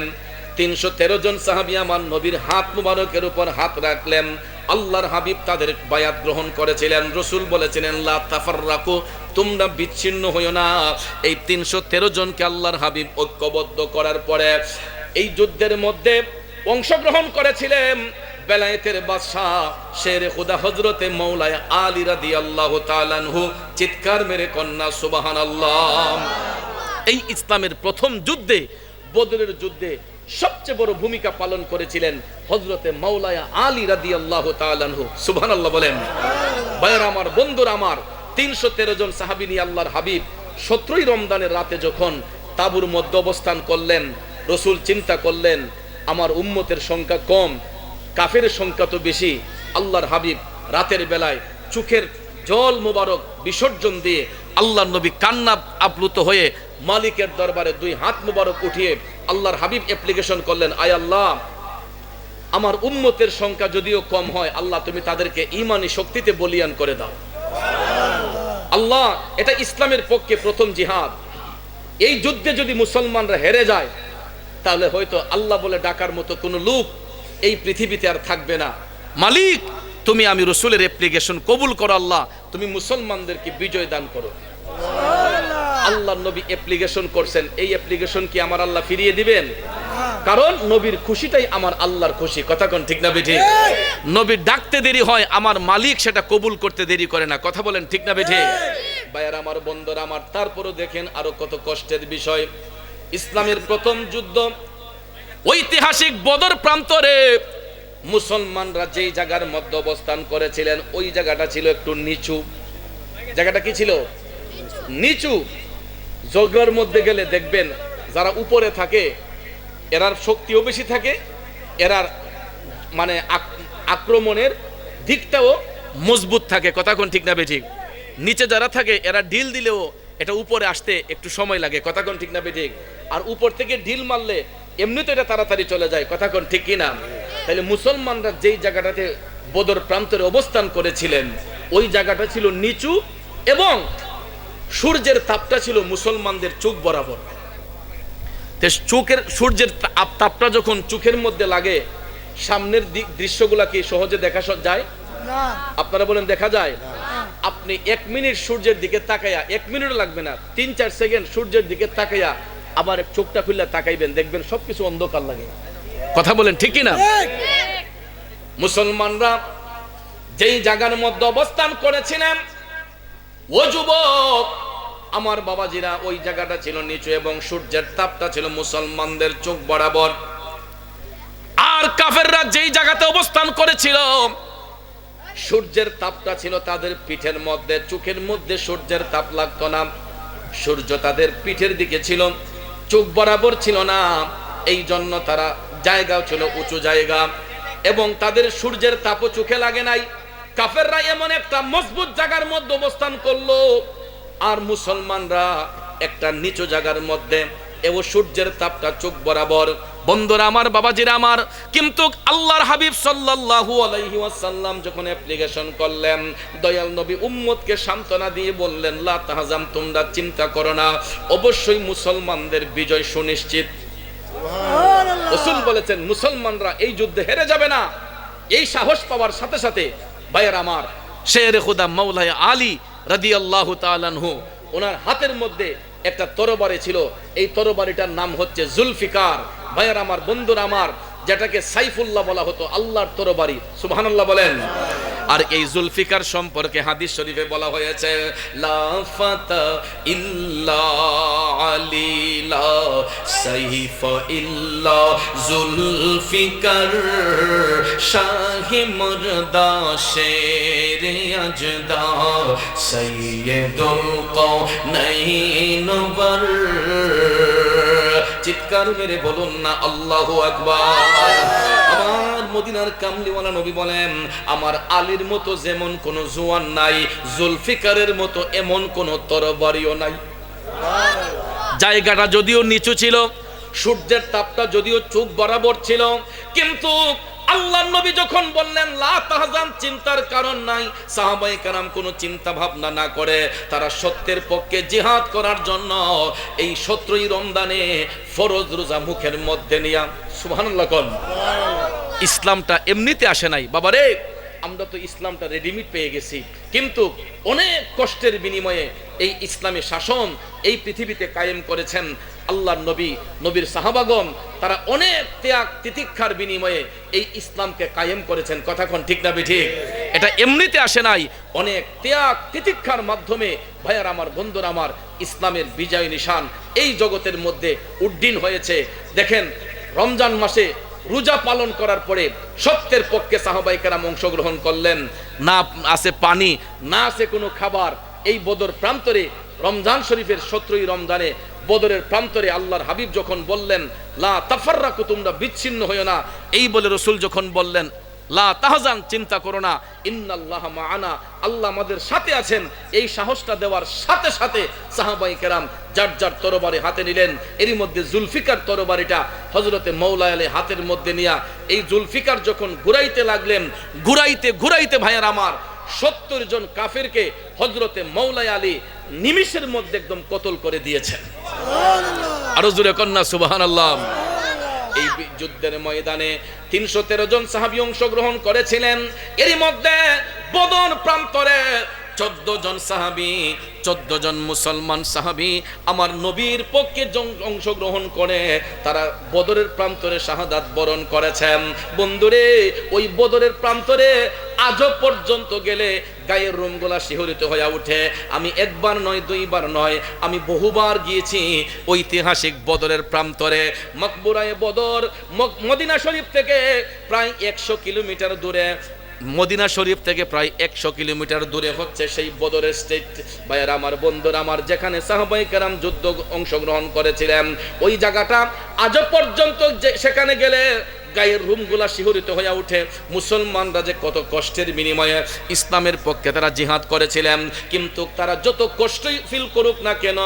313 জন সাহাবী আমার নবীর হাত মুবারকের উপর হাত রাখলেন। আল্লাহর হাবিব তাদের বায়াত গ্রহণ করেছিলেন। রাসূল বলেছিলেন, লা তাফাররাকু, তোমরা বিচ্ছিন্ন হইও না। এই 313 জনকে আল্লাহর হাবিব ঐক্যবদ্ধ করার পরে এই যুদ্ধের মধ্যে অংশগ্রহণ করেছিলেন বেলায়েতের বাদশাহ শেরে খুদা হযরতে মাওলা আলী রাদিয়াল্লাহু তাআলা আনহু। চিৎকার মেরে কন্যা সুবহানাল্লাহ। এই ইসলামের প্রথম যুদ্ধে, বদরের যুদ্ধে সবচেয়ে বড় ভূমিকা পালন করেছিলেন হযরতে মাওলা আলী রাদিয়াল্লাহু তাআলা আনহু। সুবহানাল্লাহ বলেন। ভাইরা আমার, বন্ধুরা আমার, 313 জন সাহাবী নিয়ে আল্লাহর হাবিব 17ই রমজানের রাতে যখন তাঁবুর মধ্যে অবস্থান করলেন, রাসূল চিন্তা করলেন, আমার উম্মতের সংখ্যা কম, কাফেরের সংখ্যা তো বেশি। আল্লাহর হাবিব রাতের বেলায় চোখের জল মোবারক বিসর্জন দিয়ে আল্লাহর নবী কান্না আপ্লুত হয়ে মালিকের দরবারে 2 হাত মোবারক উঠিয়ে আল্লাহর হাবিব অ্যাপ্লিকেশন করলেন, আয় আল্লাহ, আমার উম্মতের সংখ্যা যদিও কম হয়, আল্লাহ তুমি তাদেরকে ঈমানি শক্তিতে বলিয়ান করে দাও। আল্লাহ, এটা ইসলামের পক্ষে প্রথম জিহাদ। এই যুদ্ধে যদি মুসলমানরা হেরে যায়, তাহলে হয়তো আল্লাহ বলে ডাকার মতো কোনো লোক এই পৃথিবীতে আর থাকবে না। মালিক, তুমি আমি রাসূলের অ্যাপ্লিকেশন কবুল করো, আল্লাহ তুমি মুসলমানদেরকে বিজয় দান করো। আল্লাহর নবী অ্যাপ্লিকেশন করছেন, এই অ্যাপ্লিকেশন কি আমার আল্লাহ ফিরিয়ে দিবেন? কারণ নবীর খুশিটাই আমার আল্লাহর খুশি। কথা কোন ঠিক না বেঠিক? নবীর ডাকতে দেরি হয়, আমার মালিক সেটা কবুল করতে দেরি করে না। কথা বলেন ঠিক না বেঠিক? ভাইয়ার আমার, বন্ধুরা আমার, তারপরও দেখেন আরো কত কষ্টের বিষয়। ইসলামের প্রথম যুদ্ধ ঐতিহাসিক বদর প্রান্তরে মুসলমানরা যেই জায়গার মধ্যে অবস্থান করেছিলেন, ওই জায়গাটা ছিল একটু নিচু। জায়গাটা কি ছিল? নিচু। যজ্ঞের মধ্যে গেলে দেখবেন যারা উপরে থাকে এরার শক্তিও বেশি থাকে, এরার মানে আক্রমণের দিকটাও মজবুত থাকে। কথা কোন ঠিক না বেঠিক? নিচে যারা থাকে এরা ঢিল দিলেও এটা উপরে আসতে একটু সময় লাগে। কথা কোন ঠিক না বেঠিক? আর উপর থেকে ঢিল মারলে এমনিতে এটা তাড়াতাড়ি চলে যায়। কথা কোন ঠিক কি না? তাহলে মুসলমানরা যেই জায়গাটাতে বদর প্রান্তরে অবস্থান করেছিলেন, ওই জায়গাটা ছিল নিচু এবং সূর্যের তাপটা ছিল মুসলমানদের চোখ বরাবর। চোখের সূর্যের তাপটা যখন চোখের মধ্যে লাগে, সামনের দৃশ্যগুলা কি সহজে দেখা যায়? আপনারা বলেন দেখা যায়? আপনি 1 মিনিট সূর্যের দিকে তাকাইয়া, 1 মিনিটও লাগবে না, 3-4 সেকেন্ড সূর্যের দিকে তাকাইয়া আবার চোখটা খুলে তাকাইবেন, দেখবেন সবকিছু অন্ধকার লাগে। কথা বলেন ঠিক কি না? মুসলমানরা যেই জায়গার মধ্যে অবস্থান করেছিলেন, ও যুবক আমার বাবাজিরা, ওই জায়গাটা ছিল নিচু এবং সূর্যের তাপটা ছিল মুসলমানদের চোখ বরাবর। আর কাফেররা যেই জায়গাতে অবস্থান করেছিল, সূর্যের তাপটা ছিল তাদের পিঠের মধ্যে। চোখের মধ্যে সূর্যের তাপ লাগতো না, সূর্য তাদের পিঠের দিকে ছিল, চোখ বরাবর ছিল না। এই জন্য তারা জায়গাও ছিল উঁচু জায়গা, এবং তাদের সূর্যের তাপও চোখে লাগে নাই। কাফেররা এমন একটা মজবুত জায়গার মধ্যে অবস্থান করলো, আর মুসলমানরা একটা নিচু জায়গার মধ্যে, এবং সূর্যের তাপটা চোখ বরাবর। বন্ধুরা আমার, বাবাজিরা আমার, কিন্তু আল্লাহর হাবিব সাল্লাল্লাহু আলাইহি ওয়াসাল্লাম যখন অ্যাপ্লিকেশন করলেন, দয়াল নবী উম্মতকে সান্ত্বনা দিয়ে বললেন, লা তাহজান, তোমরা চিন্তা করো না, অবশ্যই মুসলমানদের বিজয় সুনিশ্চিত। রাসূল বলেছেন মুসলমানরা এই যুদ্ধে হেরে যাবে না। এই সাহস পাওয়ার সাথে সাথে ভাইয়ের আমার, শের খুদা মাওলানা আলী রাদিয়াল্লাহু তাআলা আনহু, ওনার হাতের মধ্যে একটা তরবারি ছিল, এই তরবারিটার নাম হচ্ছে জুলফিকার। ভাইয়ের আমার, বন্ধুরা আমার, যেটাকে সাইফুল্লাহ বলা হতো, আল্লাহর তরবারি, সুবহানাল্লাহ বলেন। আর এই জুলফিকার সম্পর্কে হাদিস শরীফে বলা হয়েছে, লা ফাতা ইল্লা আলী, লা সাইফ ইল্লা জুলফিকার, শাহি মুর্দা শের আজদা, সাইয়্যিদুল কাওনাইন ওয়ার। চিৎকার মেরে বলুন না আল্লাহু আকবার। আমার মদিনার কামলিওয়ালা নবী বলেন, আমার আলীর মতো যেমন কোন জওয়ান নাই, জুলফিকারের মতো এমন কোন তরবারিও নাই। জায়গাটা যদিও নিচু ছিল, সূর্যের তাপটা যদিও চোখ বরাবর ছিল, কিন্তু আল্লাহর নবী যখন বললেন লা তাহজান, চিন্তার কারণ নাই, সাহাবায়ে কেরাম কোনো চিন্তা ভাবনা না করে তারা সত্যের পক্ষে জিহাদ করার জন্য এই 17ই রমজানে ফরজ রোজা মুখের মধ্যে নিয়া, সুবহানাল্লাহ কোন। ইসলামটা এমনিতে আসে নাই বাবারে, আমরা তো ইসলামটা রেডিমেড পেয়ে গেছি, কিন্তু অনেক কষ্টের বিনিময়ে এই ইসলামী শাসন এই পৃথিবীতে কায়েম করেছেন আল্লাহর নবী, নবীর সাহাবাগণ, তারা অনেক ত্যাগ তিতিক্ষার বিনিময়ে এই ইসলামকে কায়েম করেছেন। কথা কোন ঠিক না ঠিক? এটা এমনিতে আসে নাই, অনেক ত্যাগ তিতিক্ষার মাধ্যমে ভাইয়ার আমার, বন্ধুরা আমার, ইসলামের বিজয় নিশান এই জগতের মধ্যে উড্ডীন হয়েছে। দেখেন, রমজান মাসে রোজা পালন করার পরে সত্যের পক্ষে সাহাবায়ে কেরাম অংশগ্রহণ করলেন, না আছে পানি, না আছে কোনো খাবার। এই বদর প্রান্তরে রমজান শরীফের 17ই রমজানে বদরের প্রান্তরে আল্লাহর হাবিব যখন বললেন লা তাফাররাকু, তোমরা বিচ্ছিন্ন হইও না, এই বলে রাসূল যখন বললেন লা তাহজান, চিন্তা করো না, ইন্নাল্লাহা মাআনা, আল্লাহ আমাদের সাথে আছেন, এই সাহসটা দেওয়ার সাথে সাথে সাহাবায়ে কেরাম যার যার তরবারি হাতে নিলেন। এরই মধ্যে জুলফিকার তরবারিটা হযরতে মাওলা আলী হাতের মধ্যে নিয়া এই জুলফিকার যখন ঘুরাইতে লাগলেন, ঘুরাইতে ঘুরাইতে ভাইয়ার আমার 70 জন কাফেরকে হযরতে মাওলা আলী নিমিষের মধ্যে একদম কতল করে দিয়েছেন। আরো জোরে কন্যা সুবহানাল্লাহ। এই যুদ্ধের ময়দানে 313 জন সাহাবী অংশগ্রহণ করেছিলেন। এরই মধ্যে বদর প্রান্তরে 14 জন সাহাবী, 14 জন মুসলমান সাহাবী আমার নবীর পক্ষে অংশগ্রহণ করে তারা বদরের প্রান্তরে শাহাদাত বরণ করেছেন। বন্ধুরে, ওই বদরের প্রান্তরে আজও পর্যন্ত গেলে গায়ের রোমগুলা শিহরিত হয়ে ওঠে। আমি একবার নয়, দুইবার নয়, আমি বহুবার গিয়েছি ঐতিহাসিক বদরের প্রান্তরে। মকবরায়ে বদর মদিনা শরীফ থেকে প্রায় 100 কিলোমিটার দূরে, মদিনা শরীফ থেকে প্রায় 100 কিলোমিটার দূরে হচ্ছে সেই বদরের স্টেট। ভাইয়ার আমার, বন্ধুরা আমার, যেখানে সাহাবায়ে কেরাম যুদ্ধ অংশগ্রহণ করেছিলেন, ওই জায়গাটা আজও পর্যন্ত সেখানে গেলে গায়ের রুমগুলা শিহরিত হয়ে ওঠে। মুসলমানরা যে কত কষ্টের বিনিময়ে ইসলামের পক্ষে তারা জিহাদ করেছিলেন, কিন্তু তারা যত কষ্টই ফিল করুক না কেন,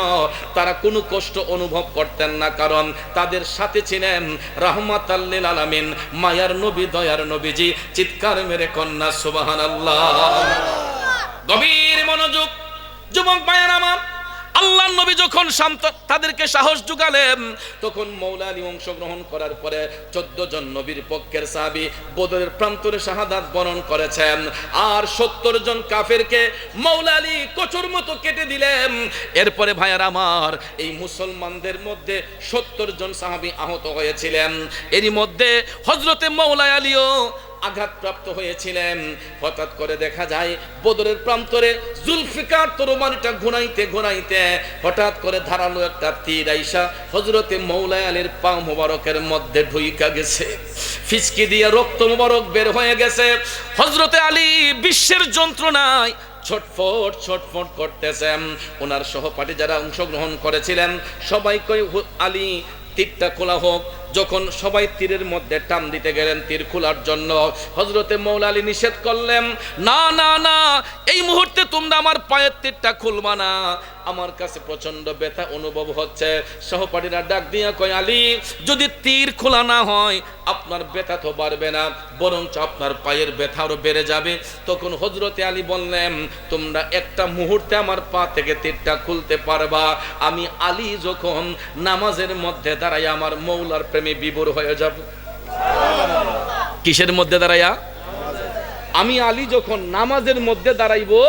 তারা কোনো কষ্ট অনুভব করতেন না, কারণ তাদের সাথে ছিলেন রাহমাতাল লিল আলামিন, মায়ার নবী, দয়ার নবীজি। চিৎকার মেরে কন্যা সুবহানাল্লাহ। গভীর মনোযোগ যুবক ভাইয়ের আমার, আল্লাহর নবী যখন তাদেরকে সাহস জুগালেন, তখন মাওলা আলী অংশগ্রহণ করার পরে 14 জন নবীর পক্ষের সাহাবী বদরের প্রান্তরে শাহাদাত বরণ করেছেন। আর 70 জন কাফেরকে মাওলা আলী কচুর মতো কেটে দিলেন। এরপরে ভাইয়ার আমার, এই মুসলমানদের মধ্যে 70 জন সাহাবী আহত হয়েছিলেন। এরই মধ্যে হযরতে মাওলা আলীও আঘাতপ্রাপ্ত হয়েছিলেন। হঠাৎ করে দেখা যায় বদরের প্রান্তরে জুলফিকার তরবারিটা ঘুরাইতে ঘুরাইতে হঠাৎ করে ধারালো একটা তীর আইসা হযরতে মাওলা আলীর পা মোবারকের মধ্যে ঢুইকা গেছে, ফিচকি দিয়ে রক্ত মোবারক বের হয়ে গেছে। হযরতে আলী বিশ্বের যন্ত্রণায় ছটফট ছটফট করতেছেন। ওনার সহপাঠী যারা অংশগ্রহণ করেছিলেন সবাই কই, আলী তীরটা খোলা হোক। যখন সবাই তীরের মধ্যে টান দিতে গেলেন তীর খোলার জন্য, হযরতে মওলা আলী নিষেধ করলেন, না না না, এই মুহূর্তে তোমরা আমার পায়ের তীরটা খুলবা না, আমার কাছে প্রচন্ড ব্যথা অনুভব হচ্ছে। সহপাঠীরা ডাক দিয়া কয়, আলী যদি তীর খোলা না হয় আপনার ব্যথা তো বাড়বে না, বরঞ্চ আপনার পায়ের ব্যথা আরো বেড়ে যাবে। তখন হযরতে আলী বললেন, তোমরা একটা মুহূর্তে আমার পা থেকে তীরটা খুলতে পারবা, আমি আলী যখন নামাজের মধ্যে দাঁড়াইয়া আমার মওলার প্রেমে বিভোর হয়ে যাব। কিসের মধ্যে দাঁড়াইয়া? আমি আলী যখন নামাজের মধ্যে দাঁড়াইবো,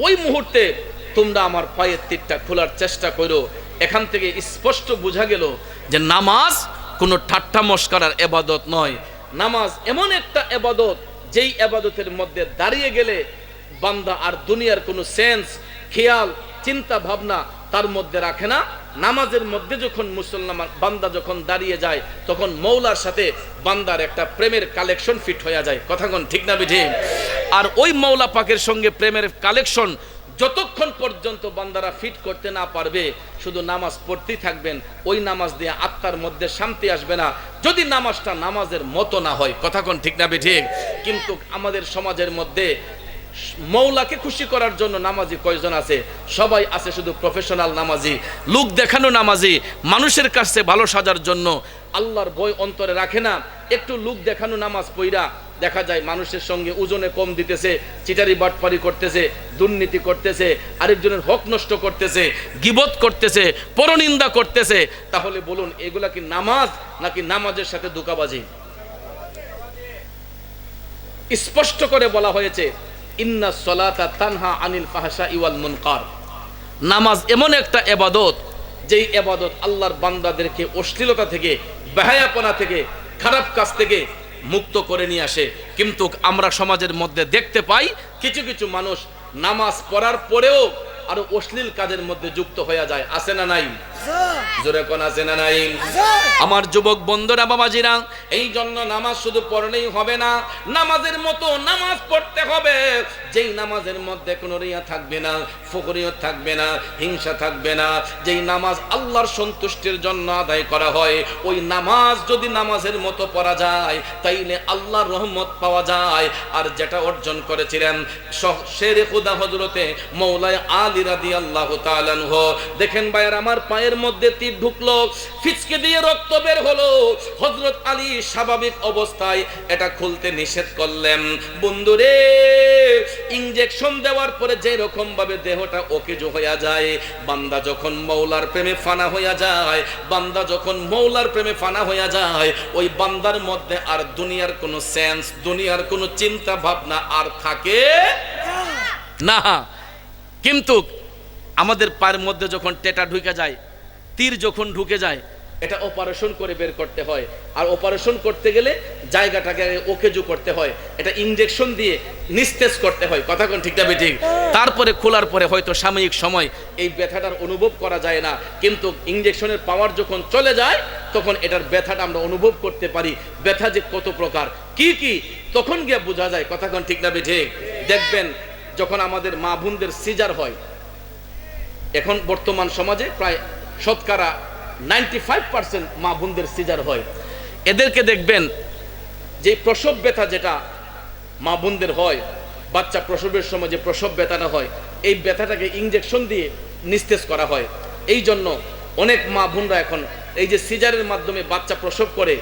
ওই মুহূর্তে তোমরা আমার পায়ের তীরটা খোলার চেষ্টা করো। এখান থেকে স্পষ্ট বোঝা গেল যে নামাজ কোনো ঠাট্টা মস্করার ইবাদত নয়। নামাজ এমন একটা ইবাদত, যেই ইবাদতের মধ্যে দাঁড়িয়ে গেলে বান্দা আর দুনিয়ার কোনো সেন্স, খেয়াল, চিন্তা ভাবনা তার মধ্যে রাখে না। নামাজের মধ্যে যখন মুসলমান বান্দা যখন দাঁড়িয়ে যায়, তখন মওলার সাথে বান্দার একটা প্রেমের কালেকশন ফিট হয়ে যায়। কথা কোন ঠিক না বেঠিক? আর ওই মওলা পাকের সঙ্গে প্রেমের কালেকশন যতক্ষণ পর্যন্ত বান্দারা ফিট করতে না পারবে, শুধু নামাজ পড়তেই থাকবেন, ওই নামাজ দিয়ে আত্মার মধ্যে শান্তি আসবে না, যদি নামাজটা নামাজের মতো না হয়। কথা কোন ঠিক না বেঠিক? কিন্তু আমাদের সমাজের মধ্যে মওলাকে খুশি করার জন্য নামাজি কয়জন আছে? সবাই আছে শুধু প্রফেশনাল নামাজি, লোক দেখানো নামাজি, মানুষের কাছে ভালো সাজার জন্য আল্লাহর ভয় অন্তরে রাখে না। একটু লোক দেখানো নামাজ পড়া দেখা যায় মানুষের সঙ্গে ওজনে কম দিতেছে, চিটারি বাটপারি করতেছে, দুর্নীতি করতেছে, আরেকজনের হক নষ্ট করতেছে, গীবত করতেছে, পরনিন্দা করতেছে। তাহলে বলুন, এগুলা কি নামাজ নাকি নামাজের সাথে ধোঁকাবাজি? স্পষ্ট করে বলা হয়েছে, ইন্না সলাতা তানহা আনিল ফাহশাই ওয়াল মুনকার। নামাজ এমন একটা ইবাদত, যেই ইবাদত আল্লাহর বান্দাদেরকে অশ্লীলতা থেকে, বেহায়াপনা থেকে, খারাপ কাজ থেকে মুক্ত করে নিয়ে আসে। কিন্তু আমরা সমাজের মধ্যে দেখতে পাই কিছু কিছু মানুষ নামাজ পড়ার পরেও আরো অশ্লীল কাজের মধ্যে যুক্ত হয়ে যায়। আছে না নাই? জোরে কোন আছে না নাই? আমার যুবক বন্ধুরা, বাবাজিরা, এই জন্য নামাজ শুধু পড়লেই হবে না, নামাজের মতো নামাজ পড়তে হবে, যেই নামাজের মধ্যে কোনো রিয়া থাকবে না, ফকরিয়ত থাকবে না, হিংসা থাকবে না। যেই নামাজ আল্লাহর সন্তুষ্টির জন্য আদায় করা হয়, ওই নামাজ যদি নামাজের মতো পড়া যায়, তাইলে আল্লাহর রহমত পাওয়া যায়। আর যেটা অর্জন করেছিলেন শেরে খুদা হযরতে মওলানা আলী রাদিয়াল্লাহু তাআলা আনহু, দেখেন ভাইয়ার, আমার পায়ের মধ্যে তীর ঢুকলো, ফিচকে দিয়ে রক্ত বের হলো। হযরত আলী স্বাভাবিক অবস্থায় এটা খুলতে নিষেধ করলেন। বন্ধুরে, ইনজেকশন দেওয়ার পরে যে রকম ভাবে দেহটা ওকেজো হয়ে যায়, বান্দা যখন মওলার প্রেমে ফানা হয়ে যায়, বান্দা যখন মওলার প্রেমে ফানা হয়ে যায়, ওই বান্দার মধ্যে আর দুনিয়ার কোনো সেন্স, দুনিয়ার কোনো চিন্তা ভাবনা আর থাকে না। কিন্তু আমাদের পায়ের মধ্যে যখন টেটা ঢুকে যায়, তীর যখন ঢুকে যায়, এটা অপারেশন করে বের করতে হয়। আর অপারেশন করতে গেলে জায়গাটাকে ওকেজু করতে হয়, এটা ইনজেকশন দিয়ে নিস্তেজ করতে হয়। কথা কোন ঠিক না বেঠিক? তারপরে খোলার পরে হয়তো সাময়িক সময় এই ব্যথাটার অনুভব করা যায় না, কিন্তু ইনজেকশনের পাওয়ার যখন চলে যায়, তখন এটার ব্যথাটা আমরা অনুভব করতে পারি। ব্যথা যে কত প্রকার, কি কি, তখন গিয়ে বোঝা যায়। কথা কোন ঠিক না বেঠিক? দেখবেন, যখন আমাদের মা বোনদের সিজার হয়, এখন বর্তমান সমাজে প্রায় শতকরা 95% মা বোনদের সিজার হয়। এদেরকে দেখবেন যে প্রসব ব্যথা যেটা মা বোনদের হয়, বাচ্চা প্রসবের সময় যে প্রসব ব্যথাটা হয়, এই ব্যথাটাকে ইনজেকশন দিয়ে নিস্তেজ করা হয়। এই জন্য অনেক মা বোনরা এখন এই যে সিজারের মাধ্যমে বাচ্চা প্রসব করে,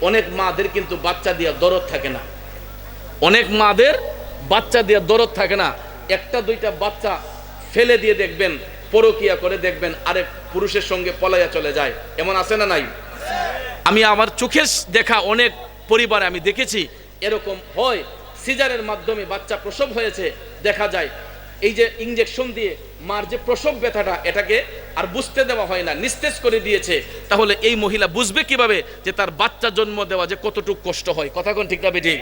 অনেক মাদের কিন্তু বাচ্চা দিয়ে দরদ থাকে না, অনেক মাদের বাচ্চা দিয়ে দরদ থাকে না। একটা দুইটা বাচ্চা ফেলে দিয়ে দেখবেন, পরকিয়া করে দেখবেন আরেক পুরুষের সঙ্গে পলাইয়া চলে যায়। এমন আছে না নাই? আমি আমার চোখের দেখা অনেক পরিবারে আমি দেখেছি এরকম হয়। সিজারের মাধ্যমে বাচ্চা প্রসব হয়েছে, দেখা যায় এই যে ইনজেকশন দিয়ে মার যে প্রসব ব্যথাটা, এটাকে আর বুঝতে দেওয়া হয় না, নিস্তেজ করে দিয়েছে। তাহলে এই মহিলা বুঝবে কিভাবে যে তার বাচ্চা জন্ম দেওয়া যে কতটুকু কষ্ট হয়? কথা কোন ঠিক না বেঠিক?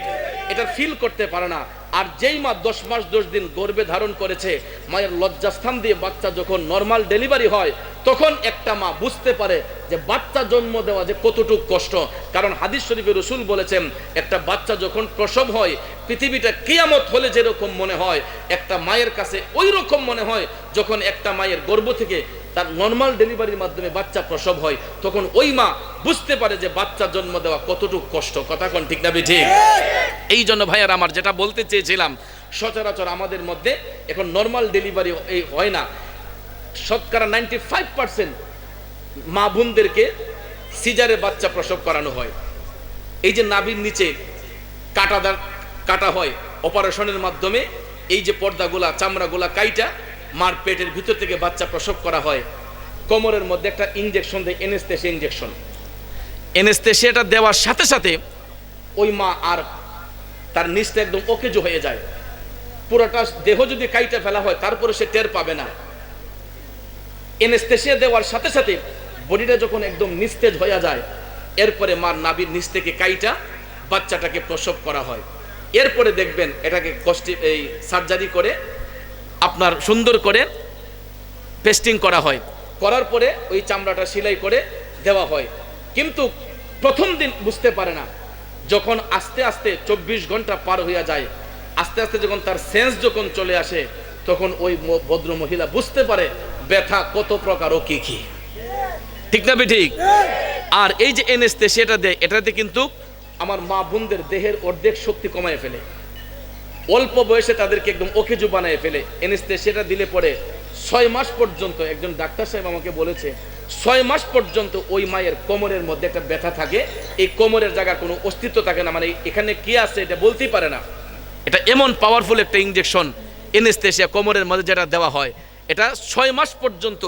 এটা ফিল করতে পারে না। আর যেই মা 10 মাস 10 দিন গর্ভে ধারণ করেছে, মায়ের লজ্জাস্থান দিয়ে বাচ্চা যখন নর্মাল ডেলিভারি হয়, তখন একটা মা বুঝতে পারে যে বাচ্চা জন্ম দেওয়া যে কতটুকু কষ্ট। কারণ হাদিস শরীফে রাসূল বলেছেন, একটা বাচ্চা যখন প্রসব হয়, পৃথিবীটা কিয়ামত হলে যেরকম মনে হয়, একটা মায়ের কাছে ওই রকম মনে হয় যখন একটা মায়ের গর্ভ থেকে তার নর্মাল ডেলিভারির মাধ্যমে বাচ্চা প্রসব হয়, তখন ওই মা বুঝতে পারে যে বাচ্চা জন্ম দেওয়া কতটুকু কষ্ট। কথা কোন ঠিক না ঠিক? এই জন্য ভাইয়ার আমার যেটা বলতে চেয়েছিলাম, সচরাচর আমাদের মধ্যে এখন নর্মাল ডেলিভারি হয় না। শতকরা 95% মা বোনদেরকে সিজারে বাচ্চা প্রসব করানো হয়। এই যে নাভির নিচে কাটা হয় অপারেশনের মাধ্যমে, এই যে পর্দাগুলা চামড়াগুলা কাইটা মার পেটের ভিতর থেকে বাচ্চা প্রসব করা হয়। কোমরের মধ্যে একটা ইনজেকশন দেয়, এনেস্থেশিয়া ইনজেকশন। এনেস্থেশিয়াটা দেওয়ার সাথে সাথে ওই মা আর তার নিচটা একদম অকেজো হয়ে যায়। পুরোটা দেহ যদি কাইটা ফেলা হয় তারপরে সে টের পাবে না। এনেস্থেশিয়া দেওয়ার সাথে সাথে বডিটা যখন একদম নিস্তেজ হয়ে যায়, এরপরে মার নাভির নিচ থেকে কাইটা বাচ্চাটাকে প্রসব করা হয়। এরপরে দেখবেন এটাকে এই সার্জারি করে আপনার সুন্দর করে পেস্টিং করা হয়, করার পরে ওই চামড়াটা সেলাই করে দেওয়া হয়। কিন্তু প্রথম দিন বুঝতে পারে না, যখন আস্তে আস্তে 24 ঘন্টা পার হইয়া যায়, আস্তে আস্তে যখন তার সেন্স যখন চলে আসে, তখন ওই ভদ্র মহিলা বুঝতে পারে ব্যথা কত প্রকার ও কি কি। ঠিক না ঠিক? আর এই যে এনেস্থেশিয়াটা দেয়, এটাতে কিন্তু আমার মা বোনদের দেহের অর্ধেক শক্তি কমায় ফেলে, অল্প বয়সে তাদেরকে একদম অকেজো বানায় ফেলে। এনেস্থেশিয়াটা দিলে পরে 6 মাস পর্যন্ত, একজন ডাক্তার সাহেব আমাকে বলেছে 6 মাস পর্যন্ত ওই মায়ের কোমরের মধ্যে একটা ব্যথা থাকে। এই কোমরের জায়গা কোনো অস্তিত্ব থাকে না, মানে এখানে কি আছে এটা বলতেই পারে না। এটা এমন পাওয়ারফুল একটা ইনজেকশন এনেস্থেশিয়া কোমরের মধ্যে যেটা দেওয়া হয়, এটা 6 মাস পর্যন্ত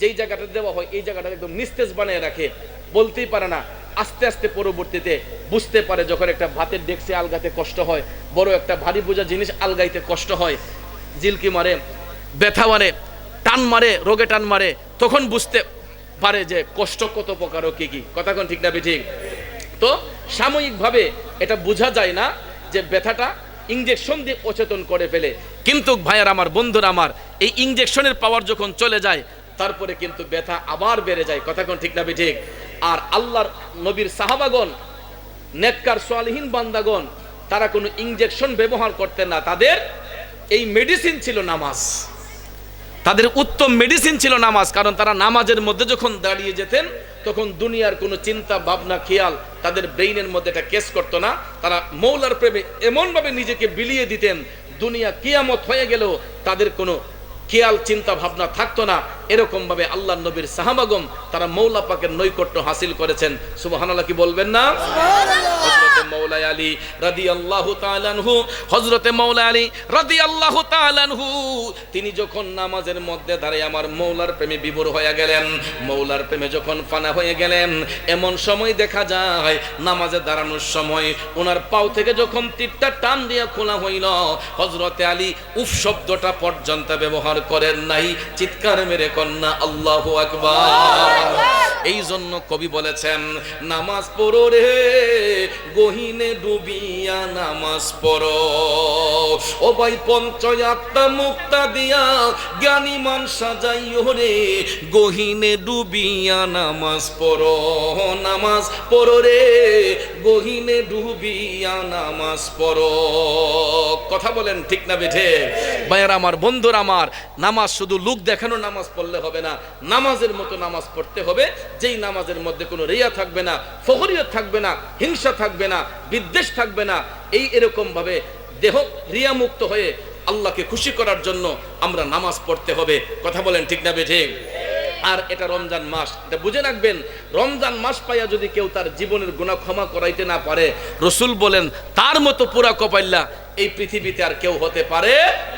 যেই জায়গাটা দেওয়া হয় এই জায়গাটা একদম নিস্তেজ বানিয়ে রাখে, বলতেই পারে না। আস্তে আস্তে পরবর্তীতে বুঝতে পারে, যখন একটা ভাতের ডেকসে আলগাতে কষ্ট হয়, বড় একটা ভারী বোঝা জিনিস আলগাইতে কষ্ট হয়, জিলকি মারে, ব্যথা মারে, টান মারে, রোগে টান মারে, তখন বুঝতে পারে যে কষ্ট কত প্রকার ও কি কি। কথা কোন ঠিক না ঠিক? তো সাময়িকভাবে এটা বোঝা যায় না যে ব্যথাটা ইনজেকশন দিয়ে অচেতন করে ফেলে, কিন্তু ভাইয়ার আমার, বন্ধুরা আমার, এই ইনজেকশনের পাওয়ার যখন চলে যায় তারপরে কিন্তু ব্যথা আবার বেড়ে যায়। কথা কোন ঠিক না ঠিক? আর আল্লাহর নবীর সাহাবাগণ, নেককার সালেহীন বান্দাগণ, তারা কোনো ইনজেকশন ব্যবহার করতেন না। তাদের এই মেডিসিন ছিল নামাজ, তাদের উত্তম মেডিসিন ছিল নামাজ। কারণ তারা নামাজের মধ্যে যখন দাঁড়িয়ে যেতেন, তখন দুনিয়ার কোনো চিন্তা ভাবনা খেয়াল তাদের ব্রেইনের মধ্যে এটা কেস করতো না। তারা মৌলার প্রেমে এমনভাবে নিজেকে বিলিয়ে দিতেন, দুনিয়া কিয়ামত হয়ে গেল তাদের কোনো খেয়াল চিন্তা ভাবনা থাকতো না। এরকম ভাবে আল্লাহর নবীর সাহাবাগণ তারা মৌলা পাকের নৈকট্য হাসিল করেছেন। সুবহানাল্লাহ, কি বলবেন না? হযরতে মৌলা আলী রাদিয়াল্লাহু তাআলা আনহু, হযরতে মৌলা আলী রাদিয়াল্লাহু তাআলা আনহু, তিনি যখন নামাজের মধ্যে দাঁড়িয়ে আমার মৌলার প্রেমে বিভোর হয়ে গেলেন, মৌলার প্রেমে যখন ফানা হয়ে গেলেন, এমন সময় দেখা যায় নামাজে দাঁড়ানোর সময় ওনার পাও থেকে যখন তীরটা টান দিয়ে খোলা হইল, হযরতে আলী উফ শব্দটা পর্যন্ত ব্যবহার করেন নাই, চিৎকার মেরে কন্যা আল্লাহু আকবার। এই জন্য কবি বলেছেন, নামাজ পড়ো রে গহীনে ডুবিয়া নামাজ পড়ো, ও ভাই পঞ্চয়াত্মা মুক্তা দিয়া জ্ঞানী মান সাজাইও রে গহীনে ডুবিয়া নামাজ পড়ো, নামাজ পড়ো রে গহীনে ডুবিয়া নামাজ পড়ো। কথা বলেন ঠিক না বেঠে? ভাইয়ার আমার, বন্ধুরা আমার, নামাজ শুধু লোক দেখানো নামাজ পড়লে হবে না, নামাজের মতো নামাজ পড়তে হবে, যেই নামাজের মধ্যে কোনো রিয়া থাকবে না, ফখরিয়ত থাকবে না, হিংসা থাকবে না, বিদ্বেষ থাকবে না। এরকম ভাবে দেহ রিয়া মুক্ত হয়ে আল্লাহকে খুশি করার জন্য আমরা নামাজ পড়তে হবে। কথা বলেন ঠিক না বেঠে? আর এটা রমজান মাস, এটা বুঝে রাখবেন, রমজান মাস পাইয়া যদি কেউ তার জীবনের গুনাহ ক্ষমা করাইতে না পারে, রসুল বলেন তার মতো পুরা কপাইল্লা এই পৃথিবীতে আর কেউ হতে পারে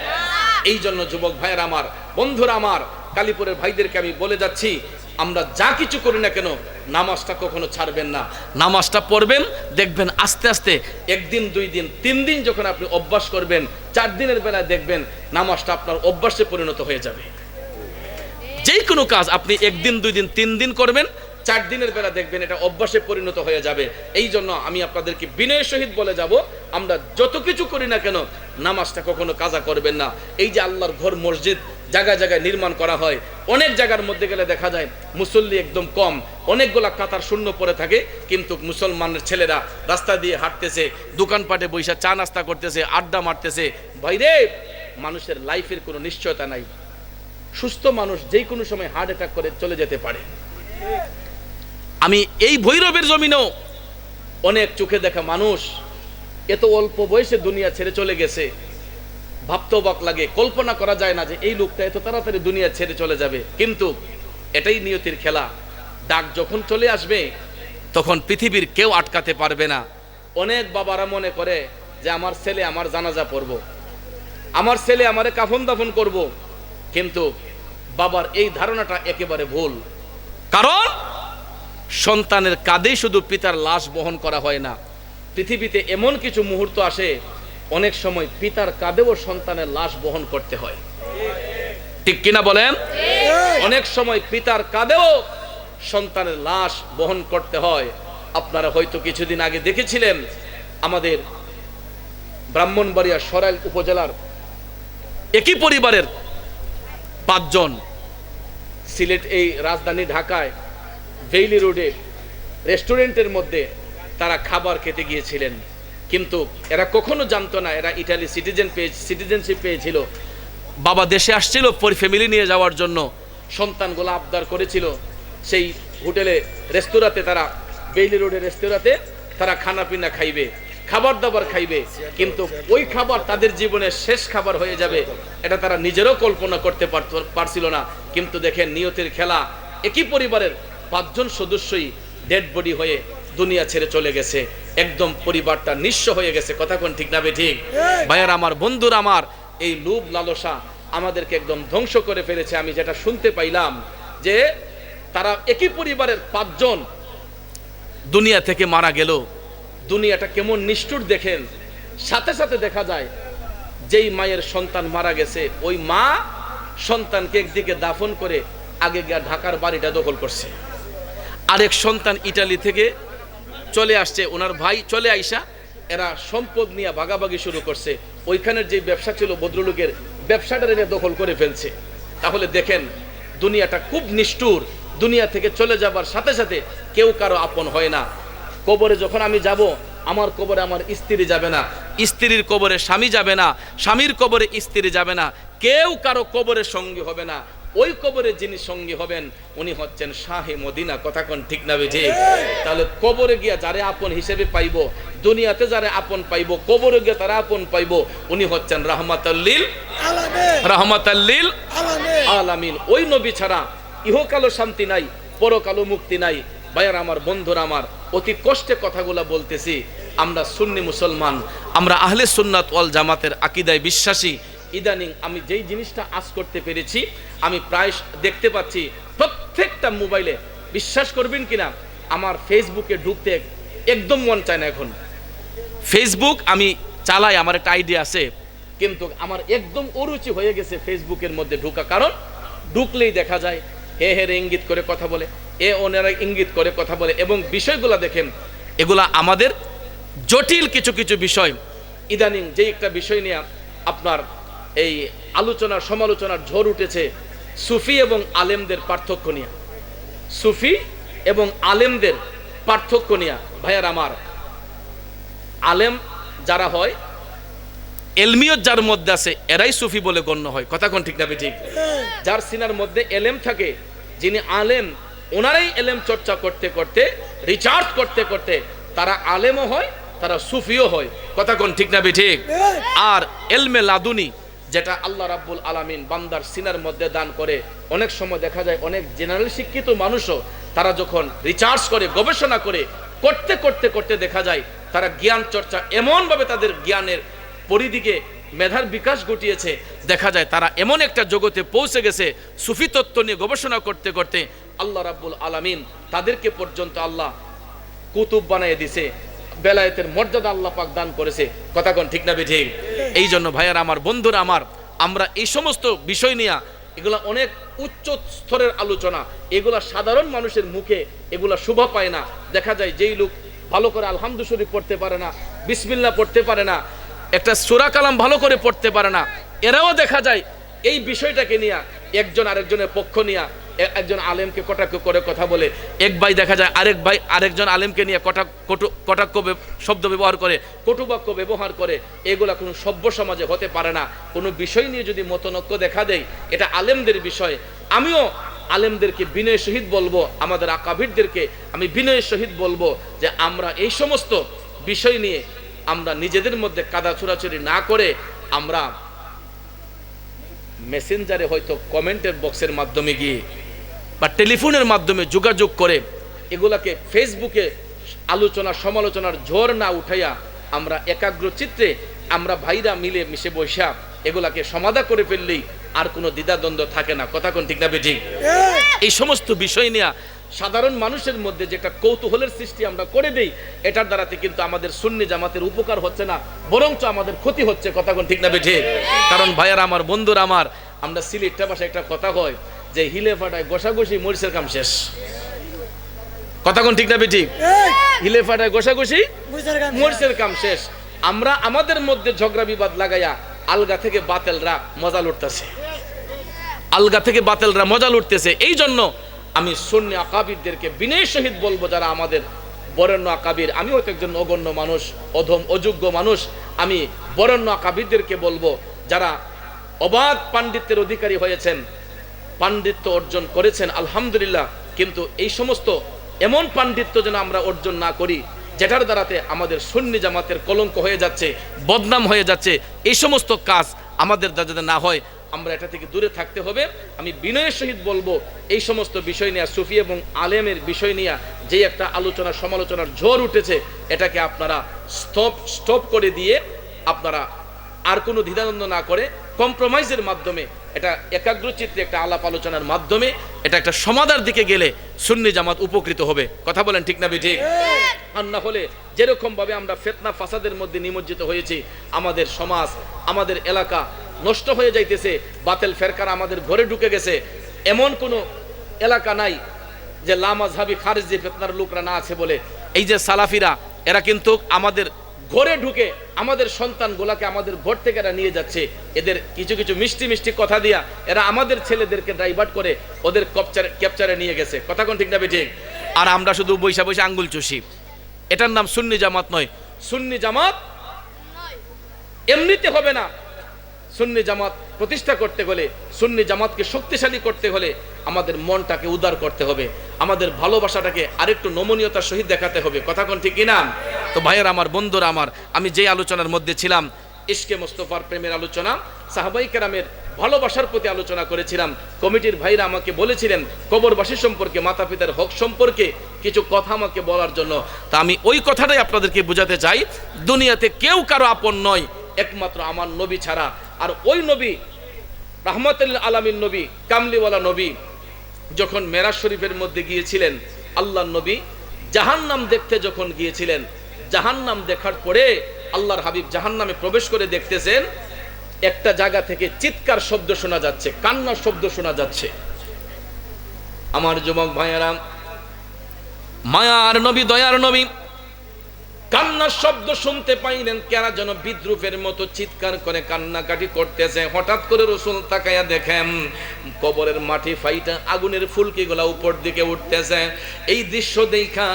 না। এই জন্য যুবক ভাইয়েরা আমার, বন্ধুরা আমার, কালীপুরের ভাইদেরকে আমি বলে যাচ্ছি, আমরা যা কিছু করি না কেন নামাজটা কখনো ছাড়বেন না। নামাজটা পড়বেন, দেখবেন আস্তে আস্তে 1 দিন 2 দিন 3 দিন যখন আপনি অভ্যাস করবেন, 4 দিনের বেলায় দেখবেন নামাজটা আপনার অভ্যাসে পরিণত হয়ে যাবে। যে কোনো কাজ আপনি 1 দিন 2 দিন 3 দিন করবেন, 4 দিনের বেলা দেখবেন এটা অভ্যাসে পরিণত হয়ে যাবে। এই জন্য আমি আপনাদেরকে বিনয়ের সহিত বলে যাব, আমরা যত কিছু করি না কেন নামাজটা কখনো কাজা করবেন না। এই যে আল্লাহর ঘর মসজিদ জায়গায় জায়গায় নির্মাণ করা হয়, অনেক জায়গার মধ্যে গেলে দেখা যায় মুসল্লি একদম কম, অনেকগুলা কাতার শূন্য পড়ে থাকে, কিন্তু মুসলমানের ছেলেরা রাস্তা দিয়ে হাঁটতেছে, দোকানপাটে বৈশা চা নাস্তা করতেছে, আড্ডা মারতেছে। ভাইরে, মানুষের লাইফের কোনো নিশ্চয়তা নাই। সুস্থ মানুষ যেই কোনো সময় হার্ট অ্যাটাক করে চলে যেতে পারে। আমি এই ভৈরবের জমিনেও অনেক চোখে দেখা মানুষ এত অল্প বয়সে দুনিয়া ছেড়ে চলে গেছে, ভাবতে অবাক লাগে, কল্পনা করা যায় না যে এই লোকটা এত তাড়াতাড়ি দুনিয়া ছেড়ে চলে যাবে। কিন্তু এটাই নিয়তির খেলা। ডাক যখন চলে আসবে তখন পৃথিবীর কেউ আটকাতে পারবে না। অনেক বাবারা মনে করে যে আমার ছেলে আমার জানাজা পড়ব, আমার ছেলে আমারে কাফন দাফন করব, কিন্তু বাবার এই ধারণাটা একেবারে ভুল। কারণ সন্তানের কাঁধেই শুধু পিতার লাশ বহন করা হয় না, পৃথিবীতে এমন কিছু মুহূর্ত আসে অনেক সময় পিতার কাঁধেও সন্তানের লাশ বহন করতে হয়। ঠিক কিনা বলেন? অনেক সময় পিতার কাঁধেও সন্তানের লাশ বহন করতে হয়। আপনারা হয়তো কিছুদিন আগে দেখেছিলেন আমাদের ব্রাহ্মণবাড়িয়া সরাইল উপজেলার একই পরিবারের 5 জন সিলেট এই রাজধানী ঢাকায় ভেইলি রোডে রেস্টুরেন্টের মধ্যে তারা খাবার খেতে গিয়েছিলেন, কিন্তু এরা কখনো জানতো না এরা ইটালি সিটিজেনশিপ পেয়েছিল। বাবা দেশে আসছিল ফ্যামিলি নিয়ে যাওয়ার জন্য, সন্তানগুলো আবদার করেছিল সেই হোটেলে রেস্তোরাঁতে, তারা বেইলি রোডের রেস্তোরাঁতে তারা খানা পিনা খাইবে, খাবার দাবার খাইবে, কিন্তু ওই খাবার তাদের জীবনের শেষ খাবার হয়ে যাবে এটা তারা নিজেরও কল্পনা করতে পারছিল না। কিন্তু দেখেন নিয়তের খেলা, একই পরিবারের 5 জন সদস্যই ডেড বডি হয়ে দুনিয়া ছেড়ে চলে গেছে, একদম পরিবারটা নিঃস্ব হয়ে গেছে। কথা কোন ঠিক না ঠিক? ভাইয়ার আমার, বন্ধুর আমার, এই লোভ লালসা আমাদেরকে একদম ধ্বংস করে ফেলেছে। আমি যেটা শুনতে পাইলাম যে তারা একই পরিবারের 5 জন দুনিয়া থেকে মারা গেল। দুনিয়াটা কেমন নিষ্ঠুর দেখেন। সাথে সাথে দেখা যায় যেই মায়ের সন্তান মারা গেছে ওই মা সন্তানকে একদিকে দাফন করে আগে গিয়ে ঢাকার বাড়িটা দখল করছে। আরেক সন্তান ইটালি থেকে চলে আসছে, ওনার ভাই চলে আইসা এরা সম্পদ নিয়ে ভাগাভাগি শুরু করছে। ওইখানের যে ব্যবসা ছিল ভদ্রলোকের, ব্যবসাটা এনে দখল করে ফেলছে। তাহলে দেখেন দুনিয়াটা খুব নিষ্ঠুর। দুনিয়া থেকে চলে যাবার সাথে সাথে কেউ কারো আপন হয় না। কবরে যখন আমি যাব, আমার কবরে আমার স্ত্রী যাবে না, স্ত্রীর কবরে স্বামী যাবে না, স্বামীর কবরে স্ত্রী যাবে না, কেউ কারো কবরের সঙ্গী হবে না। ওই কবরে যিনি সঙ্গী হবেন উনি হচ্ছেন শাহে মদিনা। কথা কোন ঠিক না ঠিক? তাহলে কবরে গিয়া যারে আপন হিসেবে পাইব, দুনিয়াতে যারে আপন পাইব, কবরে গিয়া তারা আপন পাইব, উনি হচ্ছেন রাহমাতাল্লিল আলামিন। ওই নবী ছাড়া ইহকালও শান্তি নাই, পরকালও মুক্তি নাই। ভাইয়ার আমার, বন্ধুরা আমার, অতি কষ্টে কথাগুলা বলতেছি। আমরা সুন্নি মুসলমান, আমরা আহলে সুন্নাত ওয়াল জামাতের আকীদায় বিশ্বাসী। ইদানিং আমি যেই জিনিসটা আজ করতে পেরেছি, আমি প্রায় দেখতে পাচ্ছি প্রত্যেকটা মোবাইলে, বিশ্বাস করবেন কিনা, আমার ফেসবুকে ঢুকতে একদম মন চায় না। এখন ফেসবুক আমি চালাই, আমার একটা আইডিয়া আছে, কিন্তু আমার একদম অরুচি হয়ে গেছে ফেসবুকের মধ্যে ঢুকা। কারণ ঢুকলেই দেখা যায় হে রে ইঙ্গিত করে কথা বলে, ওনারা ইঙ্গিত করে কথা বলে, এবং বিষয়গুলো দেখেন এগুলা আমাদের জটিল কিছু কিছু বিষয়। ইদানিং যে একটা বিষয় নিয়ে আপনার এই আলোচনার সমালোচনার ঝড় উঠেছে, সুফি এবং আলেমদের পার্থক্য নিয়ে। সুফি এবং আলেমদের পার্থক্য নিয়ে। ভাইয়ার আমার, আলেম যারা হয়, এলমিয়ত যার মধ্যে আছে, এরাই সুফি বলে গণ্য হয়। কথা কোন ঠিক না ঠিক? যার সিনার মধ্যে এলেম থাকে, যিনি আলেম, ওনারাই এলেম চর্চা করতে করতে, রিচার্জ করতে করতে তারা আলেমও হয়, তারা সুফিও হয়। কথা কোন ঠিক না ঠিক? আর এলমে লাদুনি, যেটা আল্লাহ রাব্বুল আলামিন বান্দার সিনার মধ্যে দান করে, অনেক সময় দেখা যায় অনেক জেনারেল শিক্ষিত মানুষও তারা যখন রিচার্জ করে, গবেষণা করে, করতে করতে করতে দেখা যায় তারা জ্ঞান চর্চা এমনভাবে তাদের জ্ঞানের পরিধিকে, মেধার বিকাশ ঘটিয়েছে, দেখা যায় তারা এমন একটা জগতে পৌঁছে গেছে, সুফি তত্ত্ব নিয়ে গবেষণা করতে করতে আল্লাহ রাব্বুল আলামিন তাদেরকে পর্যন্ত আল্লাহ কুতুব বানিয়ে দিছে, বেলায়েতের মর্যাদা আল্লাহ পাক দান করেছে। কথা কোন ঠিক না ঠিক? এই জন্য ভাইয়ার আমার, বন্ধুরা আমার, আমরা এই সমস্ত বিষয় নিয়ে, এগুলা অনেক উচ্চ স্তরের আলোচনা, এগুলা সাধারণ মানুষের মুখে এগুলা শোভা পায় না। দেখা যায় যেই লোক ভালো করে আলহামদু শরীফ পড়তে পারে না, বিসমিল্লাহ পড়তে পারে না, একটা সূরা কালাম ভালো করে পড়তে পারে না, এরাও দেখা যায় এই বিষয়টাকে নিয়ে একজন আরেকজনের পক্ষ নিয়ে একজন আলেমকে কটাক্ষ করে কথা বলে, এক ভাই দেখা যায় আরেক ভাই আরেকজন আলেমকে নিয়ে কটাক্ষ শব্দ ব্যবহার করে, কটুবাক্য ব্যবহার করে, এগুলা কোনো সভ্য সমাজে হতে পারে না। কোনো বিষয় নিয়ে যদি মতনৈক্য দেখা দেয়, এটা আলেমদের বিষয়। আমিও আলেমদেরকে বিনয়ের সহিত বলবো, আমাদের আকাবিরদেরকে আমি বিনয়ের সহিত বলবো যে আমরা এই সমস্ত বিষয় নিয়ে আমরা নিজেদের মধ্যে কাদা ছোড়াছুড়ি না করে আমরা মেসেঞ্জারে হয়তো কমেন্টের বক্সের মাধ্যমে গিয়ে বা টেলিফোনের মাধ্যমে যোগাযোগ করে এগুলাকে ফেসবুকে আলোচনা সমালোচনার ঝড় না উঠাইয়া আমরা একাগ্র চিত্রে আমরা ভাইরা মিলে মিশে বৈশা এগুলাকে সমাধা করে ফেললেই আর কোনো দ্বিধাদ্বন্দ্ব থাকে না। কথা কোন ঠিক না বেঠিক? এই সমস্ত বিষয় নিয়ে সাধারণ মানুষের মধ্যে যে একটা কৌতূহলের সৃষ্টি আমরা করে দেই, এটার দ্বারাতে কিন্তু আমাদের সুন্নি জামাতের উপকার হচ্ছে না, বরঞ্চ আমাদের ক্ষতি হচ্ছে। কথা কোন ঠিক না বেঠিক? কারণ ভাইয়ারা আমার, বন্ধুরা আমার, আমরা সিলেটটা ভাষায় একটা কথা হয় যে হিলে ফাটায় গোসাগুসি মরিচের কাম শেষ। কথা কোন ঠিক না বেঠিক? হিলে ফাটায় গোসাগুসি মরিচের কাম শেষ। আমরা আমাদের মধ্যে ঝগড়া বিবাদ লাগাইয়া আলগা থেকে বাতেলরা মজা লুটতেছে, আলগা থেকে বাতেলরা মজা লুটতেছে। এই জন্য আমি সুন্নি আকাবিরদেরকে বিনয়ের সহিত বলবো, যারা আমাদের বরেণ্য আকাবির, আমি হয়তো একজন অগণ্য মানুষ, অধম অযোগ্য মানুষ, আমি বরেণ্য আকাবিরদেরকে বলবো, যারা অবাধ পাণ্ডিত্যের অধিকারী হয়েছেন, পাণ্ডিত্য অর্জন করেছেন আলহামদুলিল্লাহ, কিন্তু এই সমস্ত এমন পাণ্ডিত্য যেন আমরা অর্জন না করি যেটার দ্বারাতে আমাদের সুন্নি জামাতের কলঙ্ক হয়ে যাচ্ছে, বদনাম হয়ে যাচ্ছে। এই সমস্ত কাজ আমাদের যাতে না হয়, আমরা এটা থেকে দূরে থাকতে হবে। আমি বিনয়ের সহিত বলবো, এই সমস্ত বিষয় নিয়ে সুফি এবং আলেমের বিষয় নিয়ে যে একটা আলোচনা সমালোচনার ঝড় উঠেছে, এটাকে আপনারা স্টপ করে দিয়ে আপনারা আর কোনো দ্বিধাদ্বন্দ্ব না করে কম্প্রোমাইজের মাধ্যমে, এটা একাগ্রচিত্তে একটা আলাপ আলোচনার মাধ্যমে এটা একটা সমাধার দিকে গেলে সুন্নি জামাত উপকৃত হবে। কথা বলেন ঠিক না ঠিক? আর না হলে যেরকম ভাবে আমরা ফিতনা ফাসাদের মধ্যে নিমজ্জিত হয়েছি, আমাদের সমাজ আমাদের এলাকা নষ্ট হয়ে যাইতেছে, বাতিল ফেরকারা আমাদের ঘরে ঢুকে গেছে। এমন কোনো এলাকা নাই যে লামাযহাবি খারিজি ফিতনার লোকরা না আছে বলে। এই যে সালাফিরা, এরা কিন্তু আমাদের ঘরে ঢুকে আমাদের সন্তানগুলাকে আমাদের ঘর থেকে এরা নিয়ে যাচ্ছে। এদের কিছু কিছু মিষ্টি মিষ্টি কথা দিয়া এরা আমাদের ছেলেদেরকে ডাইভার্ট করে ওদের ক্যাপচারে নিয়ে গেছে। কথা কোন ঠিক না ঠিক? আর আমরা শুধু বৈশা বৈশা আঙ্গুল চুষি। এটার নাম সুন্নি জামাত নয়। সুন্নি জামাত এমনিতে হবে না। সুন্নি জামাত প্রতিষ্ঠা করতে হলে, সুন্নি জামাতকে শক্তিশালী করতে হলে আমাদের মনটাকে উদার করতে হবে, আমাদের ভালোবাসাটাকে আরেকটু নমনীয়তার সহিত দেখাতে হবে। কথা কোন ঠিক কিনা? তো ভাইয়ের আমার, বন্ধুরা আমার, আমি যে আলোচনার মধ্যে ছিলাম, ইশকে মোস্তফার প্রেমের আলোচনা, সাহাবাই কেরামের ভালোবাসার প্রতি আলোচনা করেছিলাম। কমিটির ভাইরা আমাকে বলেছিলেন কবরবাসী সম্পর্কে, মাতা পিতার হক সম্পর্কে কিছু কথা আমাকে বলার জন্য। তা আমি ওই কথাটাই আপনাদেরকে বোঝাতে চাই, দুনিয়াতে কেউ কারো আপন নয় একমাত্র আমার নবী ছাড়া। আর ওই নবী রাহমাতুল আলামিন নবী, কামলিওয়ালা নবী, যখন মেরাজ শরীফের মধ্যে গিয়েছিলেন, আল্লাহর নবী জাহান্নাম দেখতে যখন গিয়েছিলেন, জাহান্নাম দেখার পরে আল্লাহর হাবিব জাহান্নামে প্রবেশ করে দেখতেছেন একটা জায়গা থেকে চিৎকার শব্দ শোনা যাচ্ছে, কান্নার শব্দ শোনা যাচ্ছে। আমার যুবক ভাইয়েরা, মায়ার নবী, দয়ার নবী কান্নার শব্দ শুনতে পাইলেন, কেরা যেন বিদ্রুপের মতো চিৎকার করে কান্নাকাটি করতেছে। হঠাৎ করে রাসূল তাকায়া দেখেন কবরের মাটি ফাইটা আগুনের ফুলকিগুলা উপর দিকে উঠতেছে। এই দৃশ্য দেখা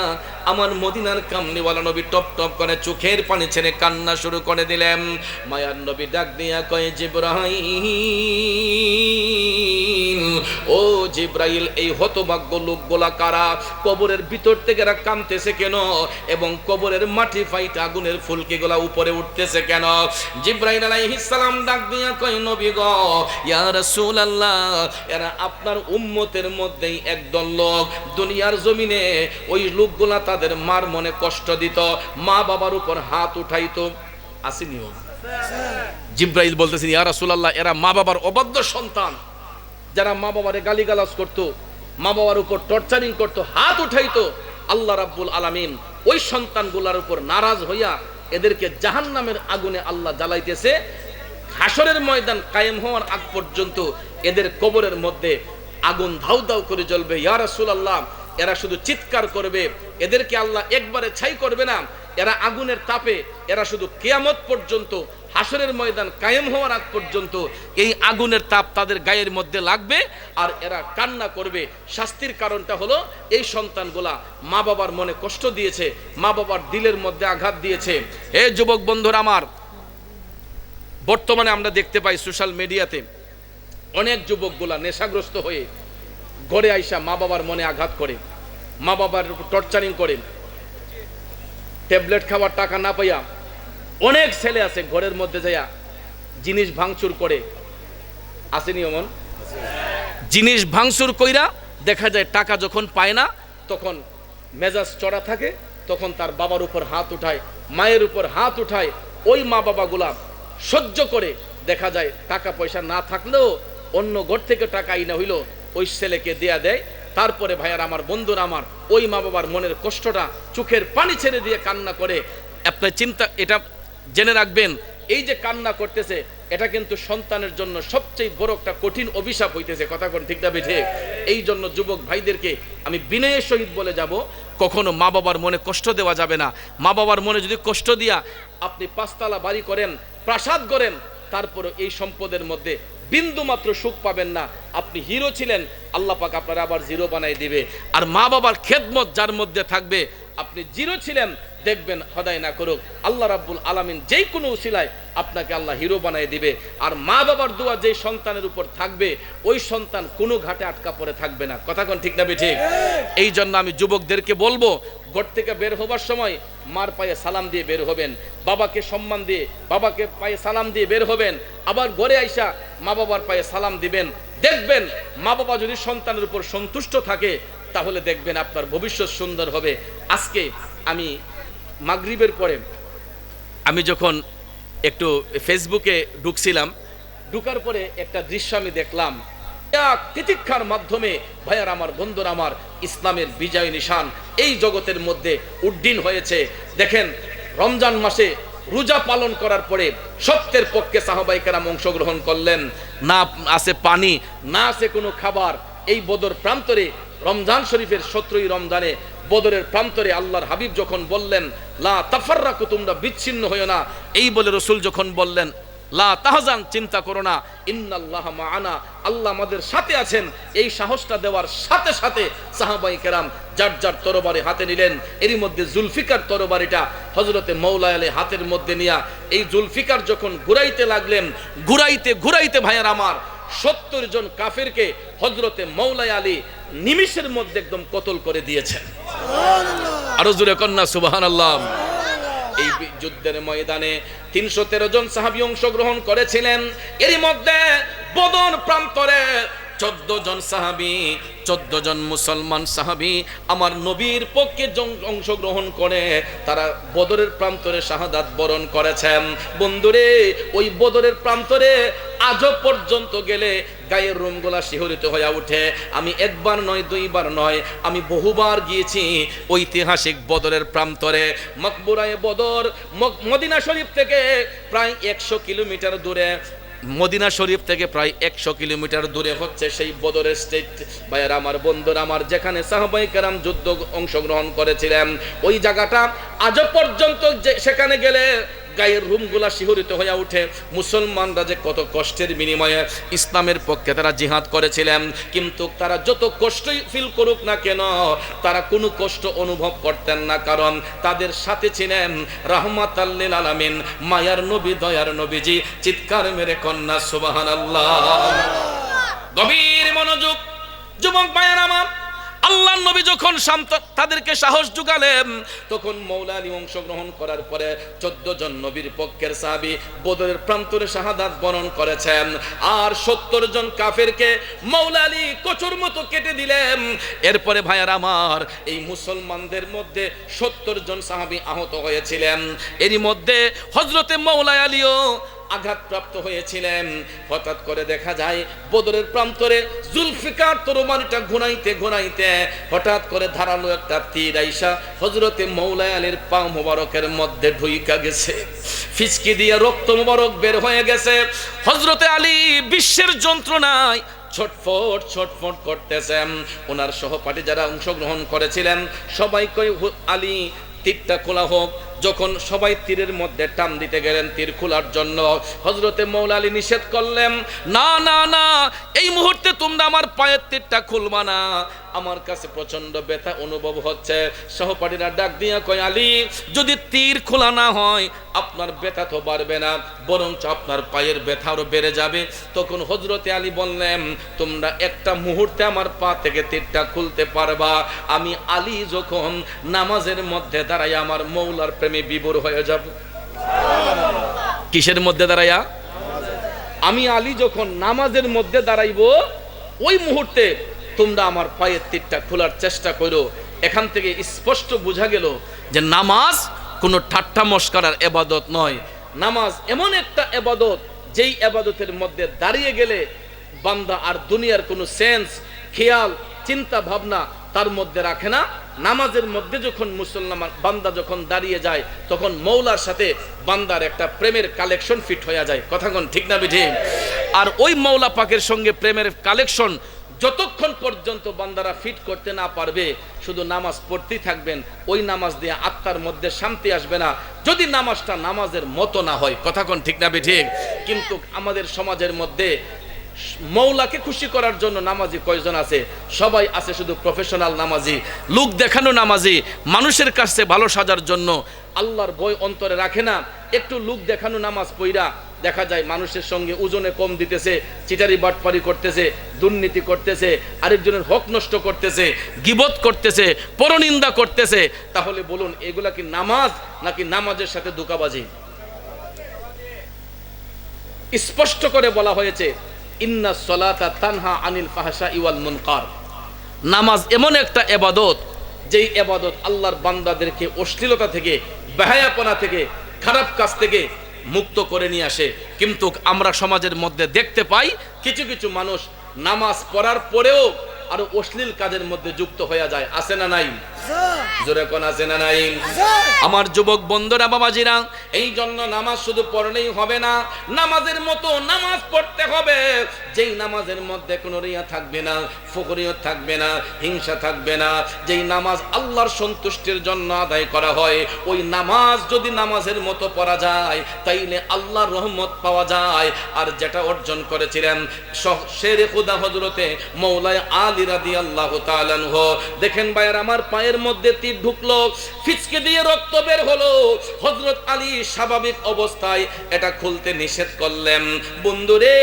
আমার মদিনার কামলিওয়ালা নবী টপ টপ করে চোখের পানি ছেড়ে কান্না শুরু করে দিলেন। মায়ার নবী ডাক দিয়া কয়, জিবরাইল, ও জিবরাইল, এই হতভাগ্য লোকগুলা কারা? কবরের ভিতর থেকে এরা কাঁদতেছে কেন? এবং কবরের মাটি ফাইটা আগুনের ফুলকিগুলা উপরে উঠতেছে কেন? জিবরাইল আলাইহিস সালাম ডাক দিয়া কয়, নবী গো, ইয়া রাসূলুল্লাহ, এরা আপনার উম্মতের মধ্যেই একদল লোক, দুনিয়ার জমিনে ওই লোকগুলা তাদের মার মনে কষ্ট দিত, মা বাবার উপর হাত উঠাইতো। আসেনিও? জিবরাইল বলতেছেন, ইয়া রাসূলুল্লাহ, এরা মা বাবার অবাধ্য সন্তান, যারা মা বাবারে গালিগালাজ করতো, মা বাবার উপর টর্চারিং করতো, হাত উঠাইতো। আল্লাহ রাব্বুল আলামিন ওই সন্তানগুলার উপর নারাজ হইয়া এদেরকে জাহান্নামের আগুনে আল্লাহ জ্বালাইতেছে। হাসরের ময়দান কায়েম হওয়ার আগ পর্যন্ত এদের কবরের মধ্যে আগুন ধাউ ধাউ করে জ্বলবে। ইয়া রাসূলুল্লাহ, এরা শুধু চিৎকার করবে, এদেরকে আল্লাহ একবারে ছাই করবে না, এরা আগুনের তাপে এরা শুধু কিয়ামত পর্যন্ত, হাসরের ময়দান কায়েম হওয়ার আগ পর্যন্ত এই আগুনের তাপ তাদের গায়ের মধ্যে লাগবে আর এরা কান্না করবে। শাস্তির কারণটা হলো এই সন্তানগুলা মা বাবার মনে কষ্ট দিয়েছে, মা বাবার দিলের মধ্যে আঘাত দিয়েছে। হে যুবক বন্ধুরা আমার, বর্তমানে আমরা দেখতে পাই সোশ্যাল মিডিয়াতে অনেক যুবকগুলা নেশাগ্রস্ত হয়ে ঘরে আইসা মা বাবার মনে আঘাত করে, মা বাবার টর্চারিং করে, ট্যাবলেট খাওয়ার টাকা না পাইয়া অনেক ছেলে আছে ঘরের মধ্যে যাইয়া জিনিস ভাঙচুর করে। আসেনি অমন? জিনিস ভাঙচুর কইরা দেখা যায় টাকা যখন পায় না তখন মেজাজ চড়া থাকে, তখন তার বাবার উপর হাত উঠায়, মায়ের উপর হাত উঠায়। ওই মা বাবাগুলা সহ্য করে দেখা যায় টাকা পয়সা না থাকলেও অন্য ঘর থেকে টাকা আইনা হইল ওই ছেলেকে দেয়া দেয়। তারপরে ভাইয়ার আমার, বন্ধুরা আমার, ওই মা বাবার মনের কষ্টটা চোখের পানি ছেড়ে দিয়ে কান্না করে। আপনার চিন্তা, এটা জেনে রাখবেন, এই যে কান্না করতেছে এটা কিন্তু সন্তানের জন্য সবচেয়ে বড় একটা কঠিন অভিশাপ হইতেছে। কথা কোন ঠিক না ঠিক? এই জন্য যুবক ভাইদেরকে আমি বিনয়ের সহিত বলে যাব, কখনো মা বাবার মনে কষ্ট দেওয়া যাবে না। মা বাবার মনে যদি কষ্ট দিয়া আপনি 5 তলা বাড়ি করেন, প্রাসাদ করেন, তারপরে এই সম্পদের মধ্যে বিন্দু মাত্র সুখ পাবেন না। আপনি হিরো ছিলেন, আল্লাহ পাক আপনারা আবার জিরো বানাই দিবে। আর মা বাবার খেদমত যার মধ্যে থাকবে, আপনি জিরো ছিলেন, দেখবেন খোদাই না করুক আল্লাহ রাব্বুল আলামিন যেই কোনো উসিলায় আপনাকে আল্লাহ হিরো বানাই দিবে। আর মা বাবার দোয়া যেই সন্তানের উপর থাকবে, ওই সন্তান কোনো ঘাটে আটকা পড়ে থাকবে না। কথা কোন ঠিক না ঠিক? এই জন্য আমি যুবকদেরকে বলবো, ঘর থেকে বের হবার সময় মার পায়ে সালাম দিয়ে বের হবেন, বাবাকে সম্মান দিয়ে, বাবাকে পায়ে সালাম দিয়ে বের হবেন। আবার ঘরে আইসা মা বাবার পায়ে সালাম দিবেন। দেখবেন মা বাবা যদি সন্তানের উপর সন্তুষ্ট থাকে, তাহলে দেখবেন আপনার ভবিষ্যৎ সুন্দর হবে। আজকে আমি মাগরিবের পরে আমি যখন একটু ফেসবুকে ঢুকছিলাম, ঢুকার পরে একটা দৃশ্য আমি দেখলাম। তিতিক্ষার মাধ্যমে ভাইয়ার আমার, বন্ধুরা আমার, ইসলামের বিজয় নিশান এই জগতের মধ্যে উড্ডীন হয়েছে। দেখেন, রমজান মাসে রোজা পালন করার পরে সত্যের পক্ষে সাহাবায়ে কেরাম অংশগ্রহণ করলেন। না আছে পানি, না আছে কোনো খাবার। এই বদর প্রান্তরে রমজান শরীফের 17ই রমজানে বদরের প্রান্তরে আল্লাহর হাবিব যখন বললেন লা তাফাররাকু, তোমরা বিচ্ছিন্ন হইও না, এই বলে রাসূল যখন বললেন লা তাহজান, চিন্তা করো না, ইন্নাল্লাহা মাআনা, আল্লাহ আমাদের সাথে আছেন, এই সাহসটা দেওয়ার সাথে সাথে সাহাবায়ে কেরাম যার যার তরবারি হাতে নিলেন। এরই মধ্যে জুলফিকার তরবারিটা হযরতে মওলা আলী হাতের মধ্যে নিয়া এই জুলফিকার যখন ঘুরাইতে লাগলেন, ঘুরাইতে ঘুরাইতে ভাইয়ার আমার 70 জন কাফেরকে হযরতে মওলা আলী নিমিষের মধ্যে একদম কতল করে দিয়েছেন। আরো জোরে কন্যা সুবহানাল্লাহ। এই যুদ্ধের ময়দানে 313 জন সাহাবী অংশগ্রহণ করেছিলেন। এরই মধ্যে বদর প্রান্তরে 14 জন সাহাবী, 14 জন মুসলমান সাহাবী আমার নবীর পক্ষে অংশগ্রহণ করে তারা বদরের প্রান্তরে শাহাদাত বরণ করেছেন। বন্ধুরে, ওই বদরের প্রান্তরে আজও পর্যন্ত গেলে গায়ের রোমগুলা শিহরিত হয়ে ওঠে। আমি একবার নয়, দুইবার নয়, আমি বহুবার গিয়েছি ঐতিহাসিক বদরের প্রান্তরে। মকবরায়ে বদর মদিনা শরীফ থেকে প্রায় 100 কিলোমিটার দূরে, মদিনা শরীফ থেকে প্রায় 100 কিলোমিটার দূরে হচ্ছে সেই বদরের স্টেট। ভাইয়েরা আমার, বন্ধুরা আমার, যেখানে সাহাবায়ে কেরাম যুদ্ধ অংশগ্রহণ করেছিলেন, ওই জায়গাটা আজও পর্যন্ত সেখানে গেলে গায়ের রুমগুলা শিহরিত হয়ে ওঠে। মুসলমানরা যে কত কষ্টের বিনিময়ে ইসলামের পক্ষে তারা জিহাদ করেছিলেন, কিন্তু তারা যত কষ্টই ফিল করুক না কেন, তারা কোনো কষ্ট অনুভব করতেন না, কারণ তাদের সাথে ছিলেন রাহমাতাল লিল আলামিন, মায়ার নবী, দয়ার নবীজি। চিৎকার মেরে কন্যা সুবহানাল্লাহ। গভীর মনোযোগ যুবক ভাইয়েরা আমার, আল্লাহর নবী যখন তাদেরকে সাহস জুগালেন, তখন মওলা আলী অংশগ্রহণ করার পরে 14 জন নবীর পক্ষের সাহাবী বদরের প্রান্তরে শাহাদাত বরণ করেছেন। আর 70 জন কাফেরকে মওলা আলী কচুর মতো কেটে দিলেন। এরপরে ভাইয়ার আমার, এই মুসলমানদের মধ্যে 70 জন সাহাবী আহত হয়েছিলেন। এরই মধ্যে হযরতে মওলা আলীও আঘাতপ্রাপ্ত হয়েছিলেন। হঠাৎ করে দেখা যায় বদরের প্রান্তরে জুলফিকার তরবারিটা ঘুরাইতে ঘুরাইতে হঠাৎ করে ধারালো একটা তীর আইসা হযরতে মওলা আলীর পা মোবারকের মধ্যে ঢুইকা গেছে। ফিচকি দিয়ে রক্ত মোবারক বের হয়ে গেছে। হযরতে আলী বিশ্বের যন্ত্রণায় ছটফট ছটফট করতেছেন। ওনার সহপাঠী যারা অংশগ্রহণ করেছিলেন সবাই কই, আলী তীরটা খোলা হোক, যখন সবাই তীরের মধ্যে টান দিতে গেলেন তীর খোলার জন্য, হযরতে মৌলা আলী নিষেধ করলেন, না না না, এই মুহূর্তে তোমরা আমার পায়ের তীরটা খুলবা না, আমার কাছে প্রচন্ড ব্যথা অনুভব হচ্ছে। সহপাঠীরা ডাক দিয়া কয়, আলী যদি তীর খোলা না হয় আপনার ব্যথা তো বাড়বে না, বরঞ্চ আপনার পায়ের ব্যথা আরো বেড়ে যাবে। তখন হযরতে আলী বললেন, তোমরা একটা মুহূর্তে আমার পা থেকে তীরটা খুলতে পারবা, আমি আলী যখন নামাজের মধ্যে দাঁড়াই আমার মৌলার প্রেমে বিভোর হয়ে যাব। কিসের মধ্যে দাঁড়াইয়া? আমি আলী যখন নামাজের মধ্যে দাঁড়াইব, ওই মুহূর্তে তোমরা আমার পায়ের তীরটা খোলার চেষ্টা করো। এখান থেকে স্পষ্ট বোঝা গেল যে নামাজ কোনো ঠাট্টা মস্করার ইবাদত নয়। নামাজ এমন একটা ইবাদত, যেই ইবাদতের মধ্যে দাঁড়িয়ে গেলে বান্দা আর দুনিয়ার কোনো সেন্স, খেয়াল, চিন্তা ভাবনা তার মধ্যে রাখে না। নামাজের মধ্যে যখন মুসলমান বান্দা যখন দাঁড়িয়ে যায়, তখন মৌলার সাথে বান্দার একটা প্রেমের কালেকশন ফিট হয়ে যায়। কথা কোন ঠিক না বেঠি? আর ওই মৌলা পাকের সঙ্গে প্রেমের কালেকশন যতক্ষণ পর্যন্ত বান্দারা ফিট করতে না পারবে, শুধু নামাজ পড়তেই থাকবেন, ওই নামাজ দিয়ে আত্মার মধ্যে শান্তি আসবে না, যদি নামাজটা নামাজের মতো না হয়। কথা কোন ঠিক না বেঠি? কিন্তু আমাদের সমাজের মধ্যে মৌলাকে খুশি করার জন্য নামাজি কয়জন আছে? সবাই আছে শুধু প্রফেশনাল নামাজি, লোক দেখানো নামাজি, মানুষের কাছে ভালো সাজার জন্য আল্লাহর ভয় অন্তরে রাখে না। একটু লোক দেখানো নামাজ পড়া দেখা যায় মানুষের সঙ্গে ওজনে কম দিতেছে, চিটারি বাটপারি করতেছে, দুর্নীতি করতেছে, আরেকজনের হক নষ্ট করতেছে, গীবত করতেছে, পরনিন্দা করতেছে। তাহলে বলুন, এগুলা কি নামাজ নাকি নামাজের সাথে ধোঁকাবাজি? স্পষ্ট করে বলা হয়েছে, ইন্না সলাতা তানহা আনিল ফাহশাই ওয়াল মুনকার। নামাজ এমন একটা ইবাদত, যেই ইবাদত আল্লাহর বান্দাদেরকে অশ্লীলতা থেকে, বেহায়াপনা থেকে, খারাপ কাজ থেকে মুক্ত করে নিয়ে আসে। কিন্তু আমরা সমাজের মধ্যে দেখতে পাই কিছু কিছু মানুষ নামাজ পড়ার পরেও আরো অশ্লীল কাজের মধ্যে যুক্ত হয়ে যায়। আছে না নাই? জোরে কোন আছে না নাই? আমার যুবক বন্ধুরা, বাবাজিরা, এই জন্য নামাজ শুধু পড়লেই হবে না, নামাজের মতো নামাজ পড়তে হবে, যেই নামাজের মধ্যে কোনো রিয়া থাকবে না, ফকরিয়ত থাকবে না, হিংসা থাকবে না। যেই নামাজ আল্লাহর সন্তুষ্টির জন্য আদায় করা হয়, ওই নামাজ যদি নামাজের মতো পড়া যায়, তাইলে আল্লাহর রহমত পাওয়া যায়। আর যেটা অর্জন করেছিলেন শেরে খুদা হযরতে মৌলানা আলী রাদিয়াল্লাহু তাআলা আনহু, দেখেন ভাইয়ার, আমার পায়ের মধ্যে তীর ঢুকলো, ফিচকে দিয়ে রক্ত বের হলো। হযরত আলী স্বাভাবিক অবস্থায় এটা খুলতে নিষেধ করলেন। বন্ধুরে,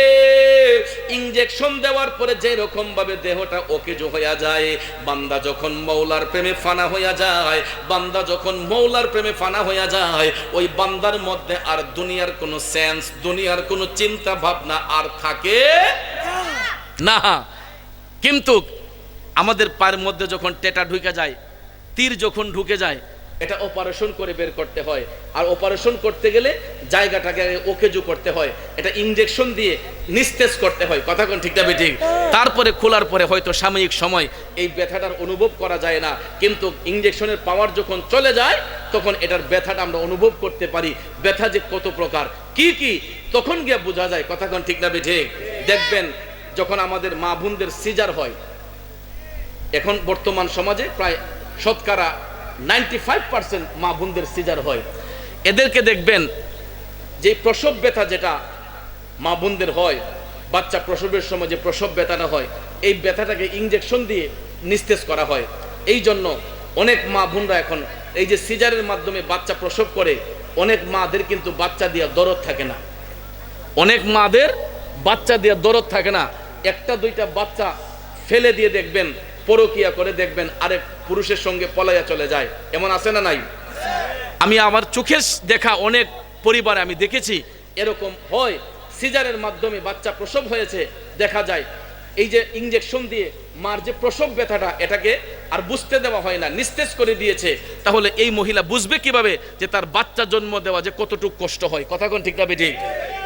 ইনজেকশন দেওয়ার পরে যে রকম ভাবে দেহটা ওকেজো হয়ে যায়, বান্দা যখন মৌলার প্রেমে ফানা হয়ে যায়, বান্দা যখন মৌলার প্রেমে ফানা হয়ে যায়, ওই বান্দার মধ্যে আর দুনিয়ার কোনো সেন্স, দুনিয়ার কোনো চিন্তা ভাবনা আর থাকে না। কিন্তু আমাদের পায়ের মধ্যে যখন টেটা ঢুকে যায়, তীর যখন ঢুকে যায়, এটা অপারেশন করে বের করতে হয়। আর অপারেশন করতে গেলে জায়গাটাকে ওকেজু করতে হয়, এটা ইনজেকশন দিয়ে নিস্তেজ করতে হয়। কথা কোন ঠিক না বেঠিক? তারপরে খোলার পরে হয়তো সাময়িক সময় এই ব্যথাটার অনুভব করা যায় না, কিন্তু ইনজেকশনের পাওয়ার যখন চলে যায়, তখন এটার ব্যথাটা আমরা অনুভব করতে পারি। ব্যথা যে কত প্রকার, কি কি, তখন গিয়ে বোঝা যায়। কথা কোন ঠিক না বেঠিক? দেখবেন, যখন আমাদের মা বোনদের সিজার হয়, এখন বর্তমান সমাজে প্রায় শতকরা 95% মা বোনদের সিজার হয়। এদেরকে দেখবেন যে প্রসব ব্যথা যেটা মা বোনদের হয়, বাচ্চা প্রসবের সময় যে প্রসব ব্যথাটা হয়, এই ব্যথাটাকে ইনজেকশন দিয়ে নিস্তেজ করা হয়। এই জন্য অনেক মা বোনরা এখন এই যে সিজারের মাধ্যমে বাচ্চা প্রসব করে, অনেক মাদের কিন্তু বাচ্চা দিয়ে দরদ থাকে না, অনেক মাদের বাচ্চা দিয়ে দরদ থাকে না। একটা দুইটা বাচ্চা ফেলে দিয়ে দেখবেন, পরকিয়া করে দেখবেন আরেক পুরুষের সঙ্গে পলাইয়া চলে যায়। এমন আছে না নাই? আমি আমার চোখের দেখা অনেক পরিবারে আমি দেখেছি এরকম হয়। সিজারের মাধ্যমে বাচ্চা প্রসব হয়েছে, দেখা যায় এই যে ইনজেকশন দিয়ে মার যে প্রসব ব্যথাটা, এটাকে আর বুঝতে দেওয়া হয় না, নিস্তেজ করে দিয়েছে। তাহলে এই মহিলা বুঝবে কিভাবে যে তার বাচ্চা জন্ম দেওয়া যে কতটুকু কষ্ট হয়? কথা কোন ঠিক না বেঠিক?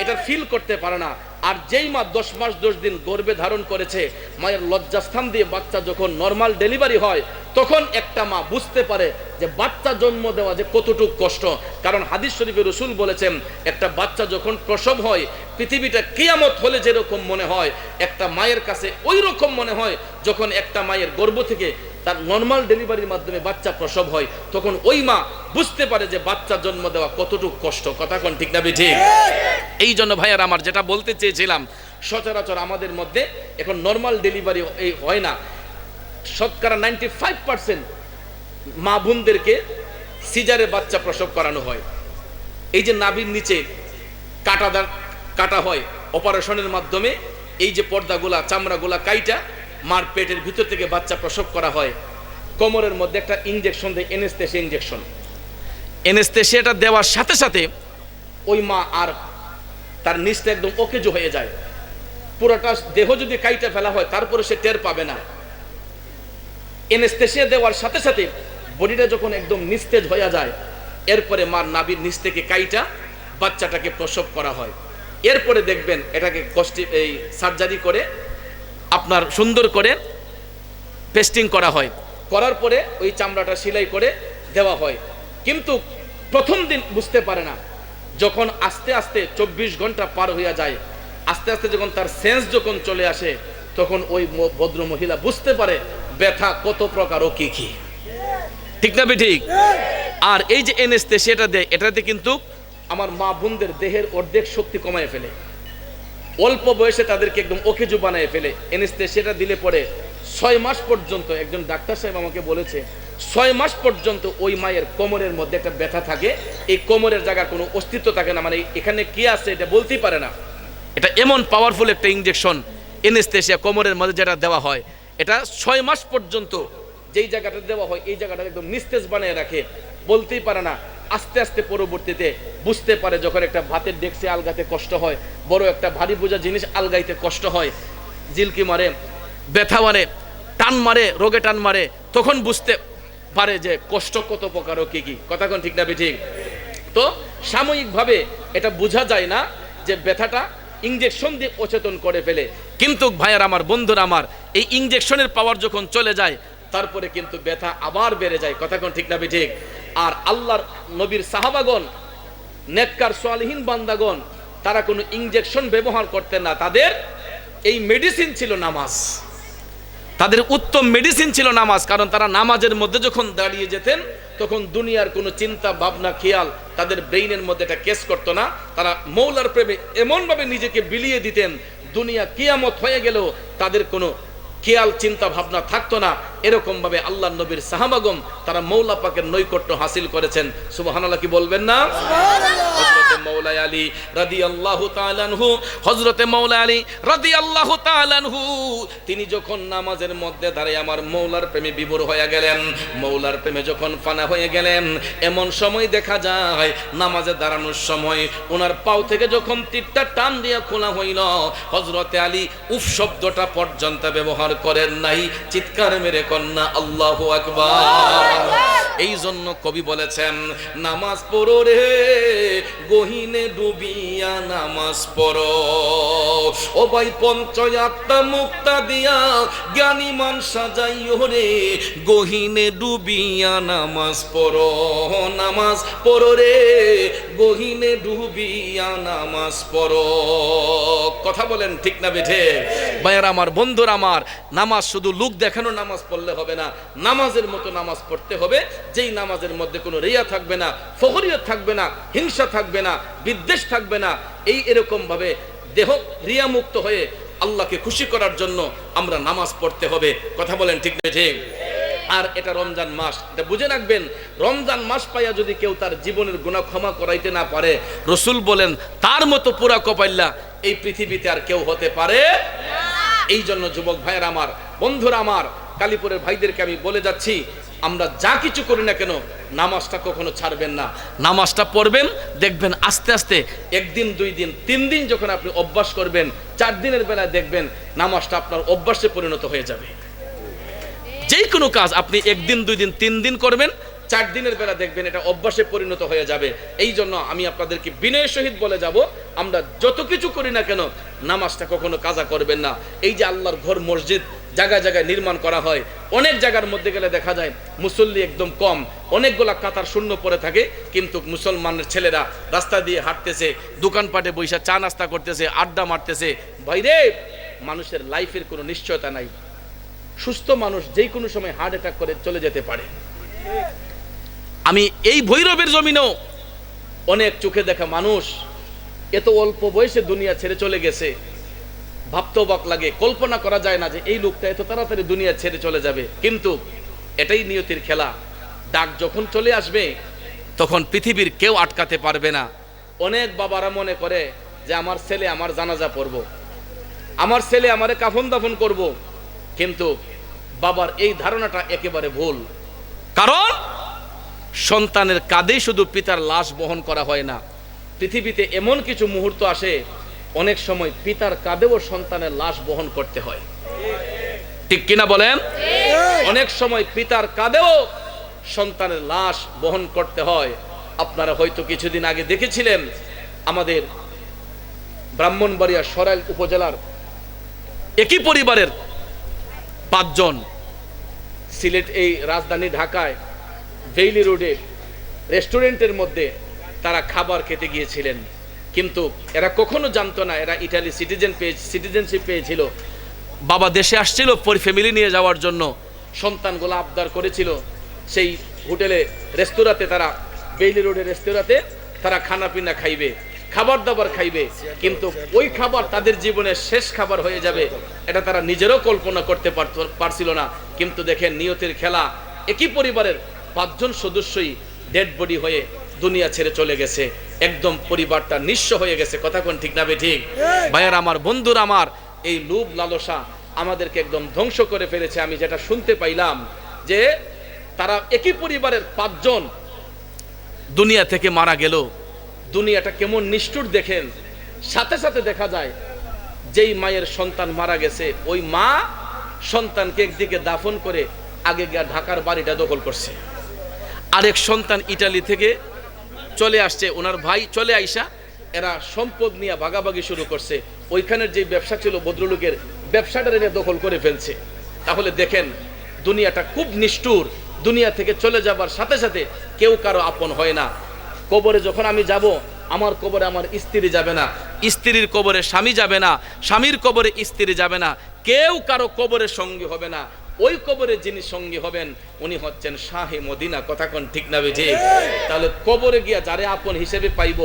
এটা ফিল করতে পারে না। আর যেই মা 10 মাস 10 দিন গর্ভে ধারণ করেছে, মায়ের লজ্জাস্থান দিয়ে বাচ্চা যখন নর্মাল ডেলিভারি হয়, তখন একটা মা বুঝতে পারে যে বাচ্চা জন্ম দেওয়া যে কতটুকু কষ্ট। কারণ হাদিস শরীফে রাসূল বলেছেন, একটা বাচ্চা যখন প্রসব হয়, পৃথিবীটা কিয়ামত হলে যেরকম মনে হয়, একটা মায়ের কাছে ওই রকম মনে হয় যখন একটা মায়ের গর্ভ থেকে তার নর্মাল ডেলিভারির মাধ্যমে বাচ্চা প্রসব হয়, তখন ওই মা বুঝতে পারে যে বাচ্চা জন্ম দেওয়া কতটুকু কষ্ট। কথা কোন ঠিক না ঠিক? এই জন্য ভাইয়ার আমার যেটা বলতে চেয়েছিলাম, সচরাচর আমাদের মধ্যে এখন নর্মাল ডেলিভারি এই হয় না। শতকরা 95% মা বোনদেরকে সিজারে বাচ্চা প্রসব করানো হয়। এই যে নাভির নিচে কাটা হয় অপারেশনের মাধ্যমে, এই যে পর্দাগুলা চামড়াগুলা কাইটা মার পেটের ভিতর থেকে বাচ্চা প্রসব করা হয়। কোমরের মধ্যে একটা ইনজেকশন দেয়, এনেস্থেশিয়া ইনজেকশন। এনেস্থেশিয়াটা দেওয়ার সাথে সাথে ওই মা আর তার নিচটা একদম অকেজো হয়ে যায়। পুরোটা দেহ যদি কাইটা ফেলা হয় তারপরে সে টের পাবে না। এনেস্থেশিয়া দেওয়ার সাথে সাথে বডিটা যখন একদম নিস্তেজ হয়ে যায়, এরপরে মার নাভির নিচ থেকে কাইটা বাচ্চাটাকে প্রসব করা হয়। এরপরে দেখবেন এটাকে এই সার্জারি করে আপনার সুন্দর করে পেস্টিং করা হয়, করার পরে ওই চামড়াটা সেলাই করে দেওয়া হয়। কিন্তু প্রথম দিন বুঝতে পারে না, যখন আস্তে আস্তে 24 ঘন্টা পার হয়ে যায়, আস্তে আস্তে যখন তার সেন্স যখন চলে আসে, তখন ওই ভদ্র মহিলা বুঝতে পারে ব্যথা কত প্রকার ও কি কি। ঠিক না ঠিক? আর এই যে এনেস্থেশিয়াটা দেয়, এটাতে কিন্তু আমার মা বোনদের দেহের অর্ধেক শক্তি কমায় ফেলে, অল্প বয়সে তাদেরকে একদম অকেজো বানায় ফেলে। এনেস্থেশিয়াটা দিলে পরে 6 মাস পর্যন্ত, একজন ডাক্তার সাহেব আমাকে বলেছে 6 মাস পর্যন্ত ওই মায়ের কোমরের মধ্যে একটা ব্যথা থাকে। এই কোমরের জায়গা কোনো অস্তিত্ব থাকে না, মানে এখানে কি আছে এটা বলতেই পারে না। এটা এমন পাওয়ারফুল একটা ইনজেকশন এনেস্থেশিয়া কোমরের মধ্যে যেটা দেওয়া হয়, এটা 6 মাস পর্যন্ত যেই জায়গাটা দেওয়া হয় এই জায়গাটা একদম নিস্তেজ বানিয়ে রাখে, বলতেই পারে না। আস্তে আস্তে পরবর্তীতে বুঝতে পারে, যখন একটা ভাতের ডেকসি আলগাতে কষ্ট হয়, বড় একটা ভারী বোঝা জিনিস আলগাইতে কষ্ট হয়, জিলকি মারে, ব্যথা মারে, টান মারে, রোগে টান মারে, তখন বুঝতে পারে যে কষ্ট কত প্রকার ও কি কি। কথা কোন ঠিক না ঠিক? তো সাময়িকভাবে এটা বোঝা যায় না যে ব্যথাটা ইনজেকশন দিয়ে অচেতন করে ফেলে, কিন্তু ভাইয়ার আমার, বন্ধুরা আমার, এই ইনজেকশনের পাওয়ার যখন চলে যায় তারপরে কিন্তু ব্যথা আবার বেড়ে যায়। কথা কোন ঠিক না ঠিক? আর আল্লাহর নবীর সাহাবাগণ, নেককার সালেহীন বান্দাগণ, তারা কোনো ইনজেকশন ব্যবহার করতেন না। তাদের এই মেডিসিন ছিল নামাজ, তাদের উত্তম মেডিসিন ছিল নামাজ। কারণ তারা নামাজের মধ্যে যখন দাঁড়িয়ে যেতেন, তখন দুনিয়ার কোনো চিন্তা ভাবনা খেয়াল তাদের ব্রেইনের মধ্যে এটা কেস করতো না। তারা মৌলার প্রেমে এমনভাবে নিজেকে বিলিয়ে দিতেন, দুনিয়া কিয়ামত হয়ে গেলেও তাদের কোনো খেয়াল চিন্তা ভাবনা থাকতো না। এরকম ভাবে আল্লাহর নবীর সাহাবাগণ তারা মৌলা পাকের নৈকট্য হাসিল করেছেন। সুবহানাল্লাহ, কি বলবেন না? হযরতে মৌলা আলী রাদিয়াল্লাহু তাআলা আনহু, হযরতে মৌলা আলী রাদিয়াল্লাহু তাআলা আনহু, তিনি যখন নামাজের মধ্যে দাঁড়িয়ে আমার মৌলার প্রেমে বিভোর হয়ে গেলেন, মৌলার প্রেমে যখন ফানা হয়ে গেলেন, এমন সময় দেখা যায় নামাজে দাঁড়ানোর সময় ওনার পাও থেকে যখন তীরটা টান দিয়ে খোলা হইল, হযরতে আলী উফ শব্দটা পর্যন্ত ব্যবহার করেন নাই। চিৎকার মেরে কন্যা আল্লাহু আকবার। এই জন্য কবি বলেছেন, নামাজ পড়ো রে গহীনে ডুবিয়া নামাজ পড়ো, ও ভাই পঞ্চয়াত্তা মুক্তা দিয়া জ্ঞানী মান সাজাইও রে গহীনে ডুবিয়া নামাজ পড়ো, নামাজ পড়ো রে গহীনে ডুবিয়া নামাজ পড়ো। কথা বলেন ঠিক না বেঠে? ভাইয়ার আমার, বন্ধুরা আমার, নামাজ শুধু লোক দেখানো নামাজ পড়লে হবে না, নামাজের মতো নামাজ পড়তে হবে, যেই নামাজের মধ্যে কোনো রিয়া থাকবে না, ফখরিয়ত থাকবে না, হিংসা থাকবে না, বিদ্বেষ থাকবে না। এরকম ভাবে দেহ রিয়া মুক্ত হয়ে আল্লাহকে খুশি করার জন্য আমরা নামাজ পড়তে হবে। কথা বলেন ঠিক না ঠিক? আর এটা রমজান মাস, এটা বুঝে রাখবেন, রমজান মাস পাইয়া যদি কেউ তার জীবনের গুনাহ ক্ষমা করাইতে না পারে, রসুল বলেন তার মতো পুরা কপাইল্লা এই পৃথিবীতে আর কেউ হতে পারে না। এই জন্য যুবক ভাইয়ের আমার, বন্ধুরা আমার, কালীপুরের ভাইদেরকে আমি বলে যাচ্ছি, আমরা যা কিছু করি না কেন নামাজটা কখনো ছাড়বেন না। নামাজটা পড়বেন, দেখবেন আস্তে আস্তে 1 দিন 2 দিন 3 দিন যখন আপনি অভ্যাস করবেন, 4 দিনের বেলায় দেখবেন নামাজটা আপনার অভ্যাসে পরিণত হয়ে যাবে। যে কোনো কাজ আপনি 1 দিন 2 দিন 3 দিন করবেন, 4 দিনের বেলা দেখবেন এটা অভ্যাসে পরিণত হয়ে যাবে। এই জন্য আমি আপনাদেরকে বিনয়ের সহিত বলে যাব, আমরা যত কিছু করি না কেন নামাজটা কখনো কাজা করবেন না। এই যে আল্লাহর ঘর মসজিদ জায়গায় জায়গায় নির্মাণ করা হয়, অনেক জায়গার মধ্যে গেলে দেখা যায় মুসল্লি একদম কম, অনেকগুলা কাতার শূন্য পড়ে থাকে, কিন্তু মুসলমানের ছেলেরা রাস্তা দিয়ে হাঁটতেছে, দোকানপাটে বৈশা চা নাস্তা করতেছে, আড্ডা মারতেছে। ভাইরে, মানুষের লাইফের কোনো নিশ্চয়তা নাই। সুস্থ মানুষ যেই কোনো সময় হার্ট অ্যাটাক করে চলে যেতে পারে। আমি এই ভৈরবের জমিনেও অনেক চোখে দেখা মানুষ এত অল্প বয়সে দুনিয়া ছেড়ে চলে গেছে, ভাবতে অবাক লাগে, কল্পনা করা যায় না যে এই লোকটা এত তাড়াতাড়ি দুনিয়া ছেড়ে চলে যাবে। কিন্তু এটাই নিয়তির খেলা। ডাক যখন চলে আসবে তখন পৃথিবীর কেউ আটকাতে পারবে না। অনেক বাবারা মনে করে যে আমার ছেলে আমার জানাজা পড়ব, আমার ছেলে আমারে কাফন দাফন করব, কিন্তু বাবার এই ধারণাটা একেবারে ভুল। কারণ সন্তানের কাঁধেই শুধু পিতার লাশ বহন করা হয় না, পৃথিবীতে এমন কিছু মুহূর্ত আসে অনেক সময় পিতার কাঁধেও সন্তানের লাশ বহন করতে হয়। ঠিক কিনা বলেন? অনেক সময় পিতার কাঁধেও সন্তানের লাশ বহন করতে হয়। আপনারা হয়তো কিছুদিন আগে দেখেছিলেন আমাদের ব্রাহ্মণবাড়িয়া সরাইল উপজেলার একই পরিবারের 5 জন সিলেট এই রাজধানী ঢাকায় বেইলি রোডে রেস্টুরেন্টের মধ্যে তারা খাবার খেতে গিয়েছিলেন, কিন্তু এরা কখনো জানতো না এরা ইটালি সিটিজেনশিপ পেয়েছিল। বাবা দেশে আসছিল ফ্যামিলি নিয়ে যাওয়ার জন্য, সন্তানগুলো আবদার করেছিল সেই হোটেলে রেস্তোরাঁতে, তারা বেইলি রোডের রেস্তোরাঁতে তারা খানা পিনা খাইবে, খাবার দাবার খাইবে, কিন্তু ওই খাবার তাদের জীবনের শেষ খাবার হয়ে যাবে এটা তারা নিজেরও কল্পনা করতে পারছিল না। কিন্তু দেখেন নিয়তির খেলা, একই পরিবারের 5 জন সদস্যই ডেড বডি হয়ে দুনিয়া ছেড়ে চলে গেছে, একদম পরিবারটা নিঃস্ব হয়ে গেছে। কথা কোন ঠিক না ঠিক? ভাইয়ার আমার, বন্ধুরা আমার, এই লোভ লালসা আমাদেরকে একদম ধ্বংস করে ফেলেছে। আমি যেটা শুনতে পাইলাম যে তারা একই পরিবারের 5 জন দুনিয়া থেকে মারা গেল। দুনিয়াটা কেমন নিষ্ঠুর দেখেন। সাথে সাথে দেখা যায় যেই মায়ের সন্তান মারা গেছে ওই মা সন্তানকে একদিকে দাফন করে আগে গিয়ে ঢাকার বাড়িটা দখল করছে। আরেক সন্তান ইটালি থেকে চলে আসছে, ওনার ভাই চলে আইসা এরা সম্পদ নিয়ে ভাগাভাগি শুরু করছে। ওইখানের যে ব্যবসা ছিল ভদ্রলোকের, ব্যবসাটা এনে দখল করে ফেলছে। তাহলে দেখেন দুনিয়াটা খুব নিষ্ঠুর। দুনিয়া থেকে চলে যাবার সাথে সাথে কেউ কারো আপন হয় না। কবরে যখন আমি যাব, আমার কবরে আমার স্ত্রী যাবে না, স্ত্রীর কবরে স্বামী যাবে না, স্বামীর কবরে স্ত্রী যাবে না, কেউ কারো কবরের সঙ্গী হবে না। ওই কবরে যিনি সঙ্গী হবেন উনি হচ্ছেন শাহে মদিনা। কথা কোন ঠিক না ঠিক? তাহলে কবরে গিয়া যারে আপন হিসেবে পাইব,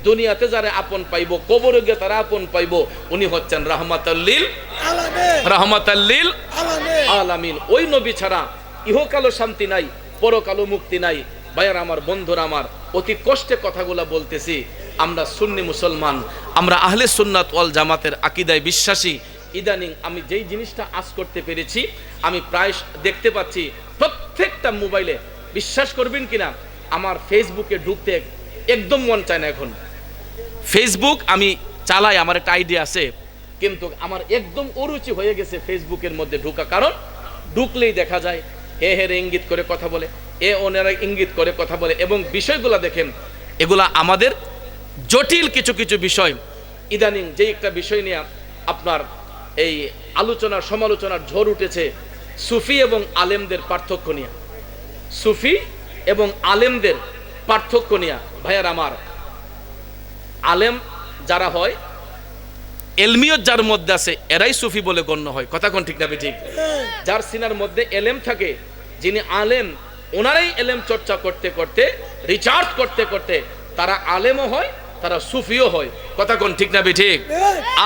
দুনিয়াতে যারে আপন পাইব, কবরে গিয়া তারা আপন পাইব, উনি হচ্ছেন রাহমাতাল্লিল আলামিন। ওই নবী ছাড়া ইহকালও শান্তি নাই, পরকালও মুক্তি নাই। ভাইয়ার আমার, বন্ধুরা আমার, অতি কষ্টে কথাগুলা বলতেছি। আমরা সুন্নি মুসলমান, আমরা আহলে সুন্নাত ওয়াল জামাতের আকীদায় বিশ্বাসী। ইদানিং আমি যেই জিনিসটা আজ করতে পেরেছি, আমি প্রায় দেখতে পাচ্ছি প্রত্যেকটা মোবাইলে, বিশ্বাস করবেন কিনা, আমার ফেসবুকে ঢুকতে একদম মন চায় না। এখন ফেসবুক আমি চালাই, আমার একটা আইডিয়া আছে, কিন্তু আমার একদম অরুচি হয়ে গেছে ফেসবুকের মধ্যে ঢুকা। কারণ ঢুকলেই দেখা যায় হে হে ইঙ্গিত করে কথা বলে, ওনারা ইঙ্গিত করে কথা বলে, এবং বিষয়গুলা দেখেন এগুলা আমাদের জটিল কিছু কিছু বিষয়। ইদানিং যে একটা বিষয় নিয়ে আপনার এই আলোচনার সমালোচনার ঝড় উঠেছে, সুফি এবং আলেমদের পার্থক্য নিয়ে। সুফি এবং আলেমদের পার্থক্য নিয়ে। ভাইয়ার আমার, আলেম যারা হয়, এলমিয়ত যার মধ্যে আছে, এরাই সুফি বলে গণ্য হয়। কথা কোন ঠিক না ঠিক? যার সিনার মধ্যে এলেম থাকে, যিনি আলেম, ওনারাই এলেম চর্চা করতে করতে, রিচার্জ করতে করতে তারা আলেমও হয়, তারা সুফিও হয়। কথা কোন ঠিক না ঠিক?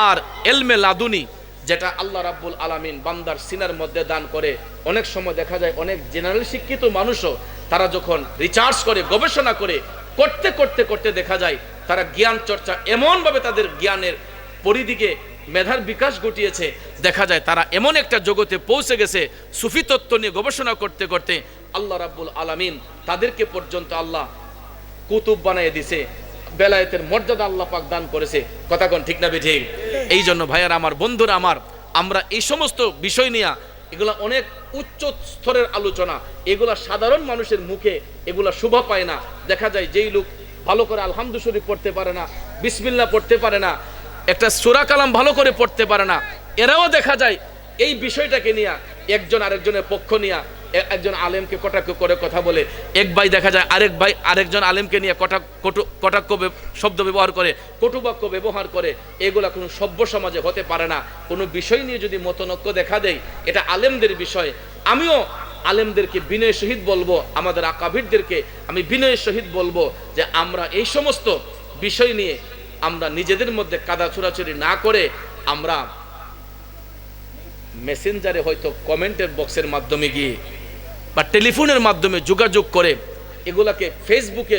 আর এলমে লাদুনি, যেটা আল্লাহ রাব্বুল আলামিন বান্দার সিনার মধ্যে দান করে, অনেক সময় দেখা যায় অনেক জেনারেল শিক্ষিত মানুষও তারা যখন রিচার্জ করে, গবেষণা করে, করতে করতে করতে দেখা যায় তারা জ্ঞান চর্চা এমনভাবে তাদের জ্ঞানের পরিধিকে, মেধার বিকাশ ঘটিয়েছে, দেখা যায় তারা এমন একটা জগতে পৌঁছে গেছে, সুফি তত্ত্ব নিয়ে গবেষণা করতে করতে আল্লাহ রাব্বুল আলামিন তাদেরকে পর্যন্ত আল্লাহ কুতুব বানিয়ে দিছে, বেলায়েতের মর্যাদা আল্লাহ পাক দান করেছে। কথা কোন ঠিক না ঠিক? এই জন্য ভাইয়ার আমার, বন্ধুরা আমার, আমরা এই সমস্ত বিষয় নিয়ে, এগুলা অনেক উচ্চ স্তরের আলোচনা, এগুলা সাধারণ মানুষের মুখে এগুলা শোভা পায় না। দেখা যায় যেই লোক ভালো করে আলহামদু শরীফ পড়তে পারে না, বিসমিল্লাহ পড়তে পারে না, একটা সূরা কালাম ভালো করে পড়তে পারে না, এরাও দেখা যায় এই বিষয়টাকে নিয়ে একজন আরেকজনের পক্ষ নিয়ে একজন আলেমকে কটাক্ষ করে কথা বলে, এক ভাই দেখা যায় আরেক ভাই আরেকজন আলেমকে নিয়ে কটাক্ষ শব্দ ব্যবহার করে, কটুবাক্য ব্যবহার করে, এগুলা কোনো সভ্য সমাজে হতে পারে না। কোনো বিষয় নিয়ে যদি মতনৈক্য দেখা দেয়, এটা আলেমদের বিষয়। আমিও আলেমদেরকে বিনয়ের সহিত বলবো, আমাদের আকাবিরদেরকে আমি বিনয়ের সহিত বলবো যে আমরা এই সমস্ত বিষয় নিয়ে আমরা নিজেদের মধ্যে কাদা ছোড়াছুড়ি না করে আমরা মেসেঞ্জারে হয়তো কমেন্টের বক্সের মাধ্যমে গিয়ে বা টেলিফোনের মাধ্যমে যোগাযোগ করে এগুলাকে ফেসবুকে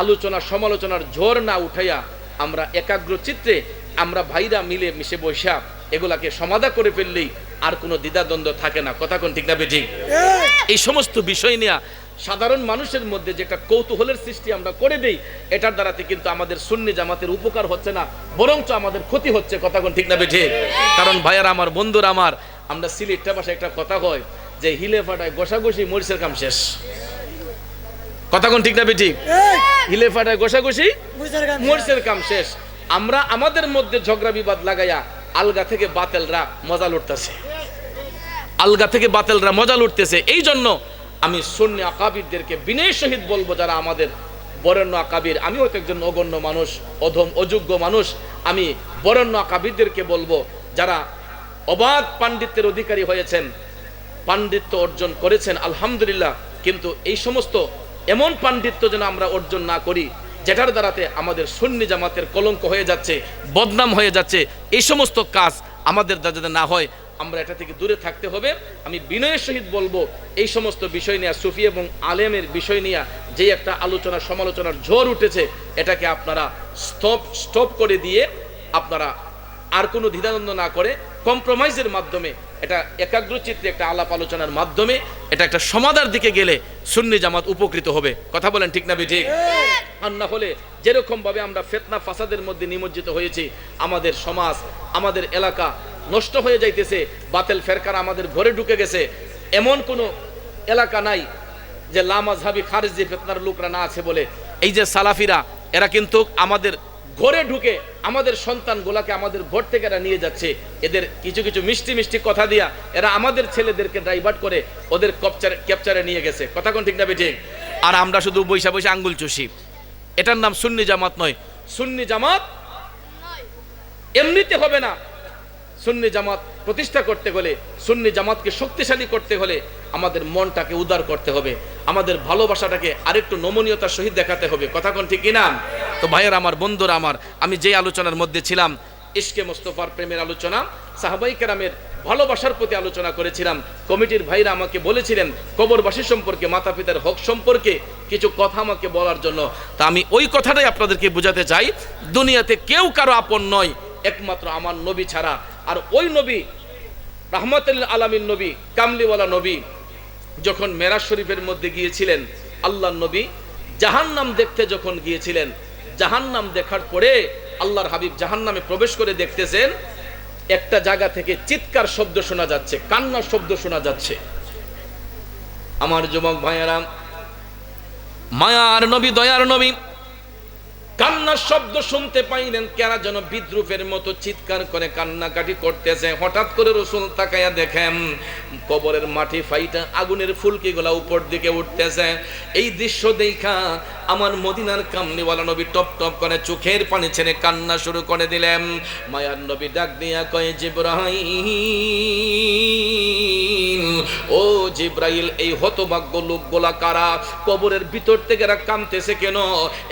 আলোচনা সমালোচনার ঝড় না উঠাইয়া আমরা একাগ্র চিত্রে আমরা ভাইরা মিলে মিশে বসা এগুলাকে সমাধা করে ফেললেই আর কোনো দ্বিধাদ্বন্দ্ব থাকে না। কথা কোন ঠিক না বেঠিক? এই সমস্ত বিষয় নিয়ে সাধারণ মানুষের মধ্যে যে একটা কৌতূহলের সৃষ্টি আমরা করে দেই, এটার দ্বারাতে কিন্তু আমাদের সুন্নি জামাতের উপকার হচ্ছে না, বরঞ্চ আমাদের ক্ষতি হচ্ছে। কথা কোন ঠিক না বেঠিক? কারণ ভাইয়ারা আমার, বন্ধুরা আমার, আমরা সিলেটটা ভাষায় একটা কথা হয় যে হিলে ফাটায় গোসাগুসি মরিচের কাম শেষ। কথা কোন ঠিক না বেঠিক? হিলে ফাটায় গোসাগুসি মরিচের কাম শেষ। আমরা আমাদের মধ্যে ঝগড়া বিবাদ লাগাইয়া আলগা থেকে বাতেলরা মজা লুটতেছে, আলগা থেকে বাতেলরা মজা লুটতেছে। এই জন্য আমি সুন্নি আকাবিরদেরকে বিনয়ের সহিত বলবো, যারা আমাদের বরেণ্য আকাবির, আমি হয়তো একজন অগণ্য মানুষ, অধম অযোগ্য মানুষ, আমি বরেণ্য আকাবিরদেরকে বলবো, যারা অবাধ পাণ্ডিত্যের অধিকারী হয়েছেন, পাণ্ডিত্য অর্জন করেছেন আলহামদুলিল্লাহ, কিন্তু এই সমস্ত এমন পাণ্ডিত্য যেন আমরা অর্জন না করি যেটার দ্বারাতে আমাদের সুন্নি জামাতের কলঙ্ক হয়ে যাচ্ছে, বদনাম হয়ে যাচ্ছে। এই সমস্ত কাজ আমাদের দ্বারা যাতে না হয়, আমরা এটা থেকে দূরে থাকতে হবে। আমি বিনয়ের সহিত বলবো, এই সমস্ত বিষয় নিয়ে, সুফি এবং আলেমের বিষয় নিয়ে যে একটা আলোচনা সমালোচনার ঝড় উঠেছে, এটাকে আপনারা স্টপ করে দিয়ে আপনারা আর কোনো দ্বিধাদ্বন্দ্ব না করে কম্প্রোমাইজের মাধ্যমে, এটা একাগ্রচিত্তে একটা আলাপ আলোচনার মাধ্যমে এটা একটা সমাধার দিকে গেলে সুন্নি জামাত উপকৃত হবে। কথা বলেন ঠিক না ঠিক? আর না হলে যেরকম ভাবে আমরা ফিতনা ফাসাদের মধ্যে নিমজ্জিত হয়েছি, আমাদের সমাজ, আমাদের এলাকা নষ্ট হয়ে যাইতেছে, বাতিল ফেরকারা আমাদের ঘরে ঢুকে গেছে। এমন কোনো এলাকা নাই যে লামাযহাবি খারিজি ফিতনার লোকরা না আছে বলে। এই যে সালাফিরা, এরা কিন্তু আমাদের ঘরে ঢুকে আমাদের সন্তানগুলাকে আমাদের ঘর থেকে এরা নিয়ে যাচ্ছে। এদের কিছু কিছু মিষ্টি মিষ্টি কথা দিয়া এরা আমাদের ছেলেদেরকে ডাইভার্ট করে ওদের ক্যাপচারে নিয়ে গেছে। কথা কোন ঠিক না ঠিক? আর আমরা শুধু বৈশা বৈশা আঙ্গুল চুষি। এটার নাম সুন্নি জামাত নয়। সুন্নি জামাত এমনিতে হবে না। সুন্নি জামাত প্রতিষ্ঠা করতে হলে, সুন্নি জামাতকে শক্তিশালী করতে হলে আমাদের মনটাকে উদার করতে হবে, আমাদের ভালোবাসাটাকে আরেকটু নমনীয়তার সহিত দেখাতে হবে। কথা কোন ঠিক কিনা? তো ভাইয়ের আমার, বন্ধুরা আমার, আমি যে আলোচনার মধ্যে ছিলাম, ইশকে মুস্তাফার প্রেমের আলোচনা, সাহাবাই কেরামের ভালোবাসার প্রতি আলোচনা করেছিলাম। কমিটির ভাইরা আমাকে বলেছিলেন কবরবাসী সম্পর্কে, মাতা পিতার হক সম্পর্কে কিছু কথা আমাকে বলার জন্য। তা আমি ওই কথাটাই আপনাদেরকে বোঝাতে চাই, দুনিয়াতে কেউ কারো আপন নয় একমাত্র আমার নবী ছাড়া। আর ওই নবী রাহমাতুল আলামিন নবী, কামলিওয়ালা নবী, যখন মেরাজ শরীফের মধ্যে গিয়েছিলেন, আল্লাহর নবী জাহান্নাম দেখতে যখন গিয়েছিলেন, জাহান্নাম দেখার পরে আল্লাহর হাবিব জাহান্নামে প্রবেশ করে দেখতেছেন একটা জায়গা থেকে চিৎকার শব্দ শোনা যাচ্ছে, কান্নার শব্দ শোনা যাচ্ছে। আমার যুবক ভাইয়েরা, মায়ার নবী, দয়ার নবী কান্নার শব্দ শুনতে পাইলেন, কেরা যেন বিদ্রুপের মতো চিৎকার করে কান্নাকাটি করতেছে। হঠাৎ করে রাসূল তাকায়া দেখেন কবরের মাটি ফাইটা আগুনের ফুলকিগুলা উপর দিকে উঠতেছে। এই দৃশ্য দেখা আমার মদিনার কামলিওয়ালা নবী টপ টপ করে চোখের পানি ছেড়ে কান্না শুরু করে দিলেন। মায়ার নবী ডাক দিয়া কয়, জিবরাইল, ও জিবরাইল, এই হতভাগ্য লোকগুলা কারা? কবরের ভিতর থেকে এরা কাঁদতেছে কেন?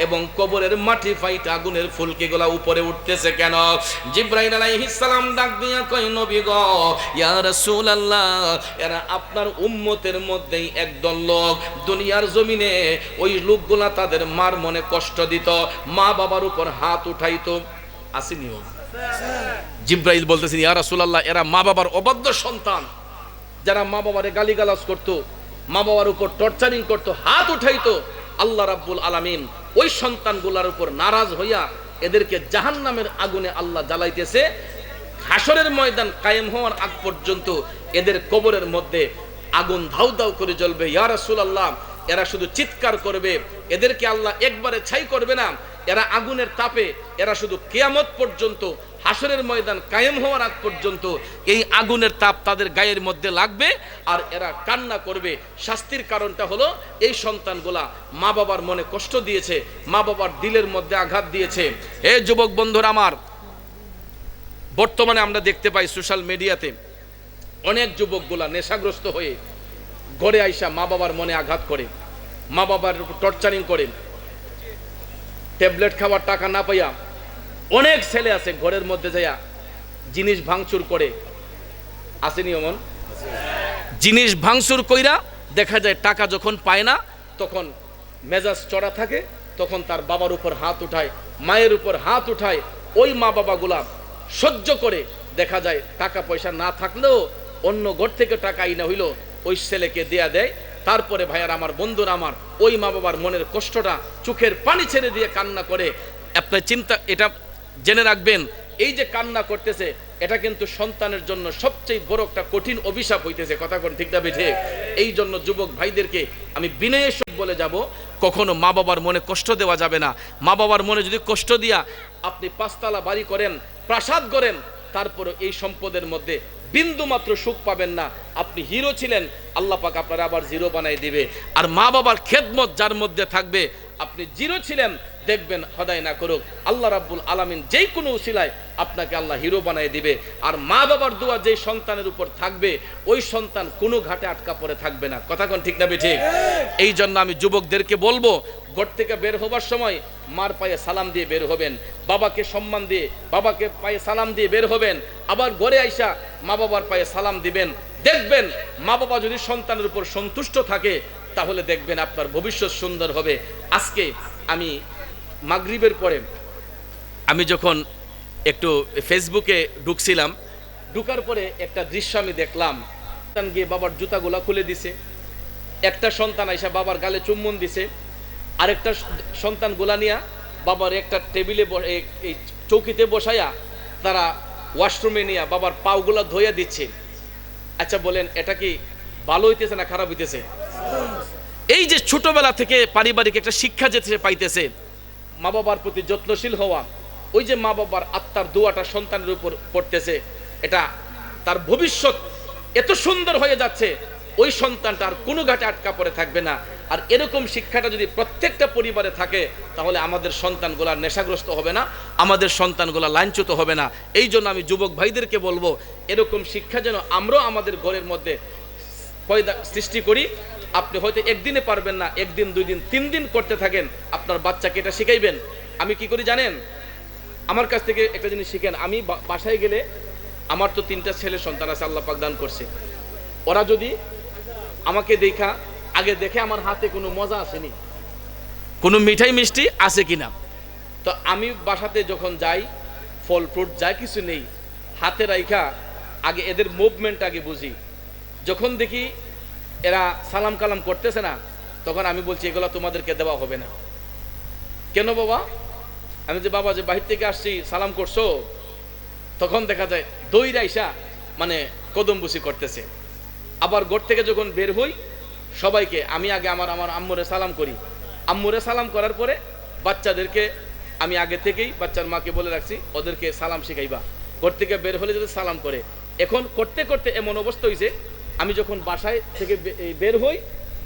এবং কবরের মাটি ফাইটা আগুনের ফুলকিগুলা উপরে উঠতেছে কেন? জিবরাইল আলাইহিস সালাম ডাক দিয়া কয়, নবী গো, ইয়া রাসূলুল্লাহ, এরা আপনার উম্মতের মধ্যেই একদল লোক, দুনিয়ার জমিনে ওই লোকগুলা তাদের মার মনে কষ্ট দিত, মা বাবার উপর হাত উঠাইতো। আসেনিও? জিবরাইল বলতেছেন, ইয়া রাসূলুল্লাহ, এরা মা বাবার অবাধ্য সন্তান, যারা মা বাবারে গালিগালাজ করতো, মা বাবার উপর টর্চারিং করতো, হাত উঠাইতো। আল্লাহ রাব্বুল আলামিন ওই সন্তানগুলার উপর নারাজ হইয়া এদেরকে জাহান্নামের আগুনে আল্লাহ জ্বালাইতেছে। হাসরের ময়দান কায়েম হওয়ার আগ পর্যন্ত এদের কবরের মধ্যে আগুন ধাউ ধাউ করে জ্বলবে। ইয়া রাসূলুল্লাহ, এরা শুধু চিৎকার করবে, এদেরকে আল্লাহ একবারে ছাই করবে না, এরা আগুনের তাপে এরা শুধু কিয়ামত পর্যন্ত, হাসরের ময়দান কায়েম হওয়ার আগ পর্যন্ত এই আগুনের তাপ তাদের গায়ের মধ্যে লাগবে আর এরা কান্না করবে। শাস্তির কারণটা হলো এই সন্তানগুলা মা বাবার মনে কষ্ট দিয়েছে, মা বাবার দিলের মধ্যে আঘাত দিয়েছে। হে যুবক বন্ধুরা আমার, বর্তমানে আমরা দেখতে পাই সোশ্যাল মিডিয়াতে অনেক যুবকগুলা নেশাগ্রস্ত হয়ে ঘরে আইসা মা বাবার মনে আঘাত করে, মা বাবার উপর টর্চারিং করে, ট্যাবলেট খাওয়ার টাকা না পাইয়া অনেক ছেলে আছে ঘরের মধ্যে যাইয়া জিনিস ভাঙচুর করে। আসেনি অমন? জিনিস ভাঙচুর কইরা দেখা যায় টাকা যখন পায় না তখন মেজাজ চড়া থাকে, তখন তার বাবার উপর হাত উঠায়, মায়ের উপর হাত উঠায়। ওই মা বাবাগুলা সহ্য করে দেখা যায় টাকা পয়সা না থাকলেও অন্য ঘর থেকে টাকা আইনা হইল ওই ছেলেকে দেয়া দেয়। তারপরে ভাইয়ার আমার, বন্ধুরা আমার, ওই মা বাবার মনের কষ্টটা চোখের পানি ছেড়ে দিয়ে কান্না করে। আপনার চিন্তা, এটা জেনে রাখবেন, এই যে কান্না করতেছে এটা কিন্তু সন্তানের জন্য সবচেয়ে বড় একটা কঠিন অভিশাপ হইতেছে। কথা কোন ঠিক না ঠিক? এই জন্য যুবক ভাইদেরকে আমি বিনয়ের সহিত বলে যাব, কখনো মা বাবার মনে কষ্ট দেওয়া যাবে না। মা বাবার মনে যদি কষ্ট দিয়া আপনি 5 তলা বাড়ি করেন, প্রাসাদ করেন, তারপরে এই সম্পদের মধ্যে বিন্দু মাত্র সুখ পাবেন না। আপনি হিরো ছিলেন, আল্লাহ পাক আপনারা আবার জিরো বানাই দিবে। আর মা বাবার খেদমত যার মধ্যে থাকবে, আপনি জিরো ছিলেন, দেখবেন খোদাই না করুক আল্লাহ রাব্বুল আলামিন যেই কোনো উসিলায় আপনাকে আল্লাহ হিরো বানাই দিবে। আর মা বাবার দোয়া যেই সন্তানের উপর থাকবে, ওই সন্তান কোনো ঘাটে আটকা পড়ে থাকবে না। কথা কোন ঠিক না ঠিক? এই জন্য আমি যুবকদেরকে বলবো, ঘর থেকে বের হবার সময় মার পায়ে সালাম দিয়ে বের হবেন, বাবাকে সম্মান দিয়ে, বাবাকে পায়ে সালাম দিয়ে বের হবেন। আবার ঘরে আইসা মা বাবার পায়ে সালাম দিবেন। দেখবেন মা বাবা যদি সন্তানের উপর সন্তুষ্ট থাকে, তাহলে দেখবেন আপনার ভবিষ্যৎ সুন্দর হবে। আজকে আমি মাগরিবের পরে আমি যখন একটু ফেসবুকে ঢুকছিলাম, ঢুকার পরে একটা দৃশ্য আমি দেখলাম। সন্তান গিয়ে বাবার জুতাগুলা খুলে দিছে, একটা সন্তান আইসা বাবার গালে চুম্বন দিছে, আরেকটা সন্তান গোলা নিয়া বাবার একটা টেবিলে এই চৌকিতে বসাইয়া তারা ওয়াশরুমে নিয়ে বাবার পাওগুলা ধোয়া দিচ্ছে। আচ্ছা বলেন, এটা কি ভালো হইতেছে না খারাপ হইতেছে? এই যে ছোটবেলা থেকে পারিবারিক একটা শিক্ষা যেতে পাইতেছে, মা বাবার প্রতি যত্নশীল হওয়া, ওই যে মা বাবার আত্মার দোয়াটা সন্তানের উপর পড়তেছে, এটা তার ভবিষ্যৎ এত সুন্দর হয়ে যাচ্ছে, ওই সন্তানটা আর কোনো ঘাটে আটকা পড়ে থাকবে না। আর এরকম শিক্ষাটা যদি প্রত্যেকটা পরিবারে থাকে, তাহলে আমাদের সন্তানগুলা নেশাগ্রস্ত হবে না, আমাদের সন্তানগুলা লাঞ্ছিত হবে না। এই জন্য আমি যুবক ভাইদেরকে বলবো, এরকম শিক্ষা যেন আমরাও আমাদের ঘরের মধ্যে সৃষ্টি করি। আপনি হয়তো একদিনে পারবেন না, একদিন, 2 দিন, 3 দিন করতে থাকেন, আপনার বাচ্চাকে এটা শিখাইবেন। আমি কি করি জানেন? আমার কাছ থেকে একটা জিনিস শিখেন। আমি বাসায় গেলে, আমার তো 3টা ছেলে সন্তান আছে, আল্লাহ পাক দান করছে। ওরা যদি আমাকে আগে দেখে আমার হাতে কোনো মজা আসেনি, কোনো মিঠাই মিষ্টি আছে কিনা, তো আমি বাসাতে যখন যাই, ফল ফ্রুট যা কিছু নেই, হাতে রাইখা আগে এদের মুভমেন্ট আগে বুঝি। যখন দেখি এরা সালাম কালাম করতেছে না, তখন আমি বলছি এগুলো তোমাদেরকে দেওয়া হবে না। কেন বাবা? আমি যে বাবা যে বাহির থেকে আসছি, সালাম করছো, তখন দেখা যায় দইরা আইসা মানে কদমবুসি করতেছে। আবার ঘর থেকে যখন বের হই, সবাইকে আমি আগে আমার আম্মুরে সালাম করি। আম্মুরে সালাম করার পরে বাচ্চাদেরকে আমি আগে থেকেই বাচ্চার মাকে বলে রাখছি, ওদেরকে সালাম শিখাইবা। ঘর থেকে বের হলে যদি সালাম করে। এখন করতে করতে এমন অবস্থা হয়েছে, আমি যখন বাসায় থেকে বের হই,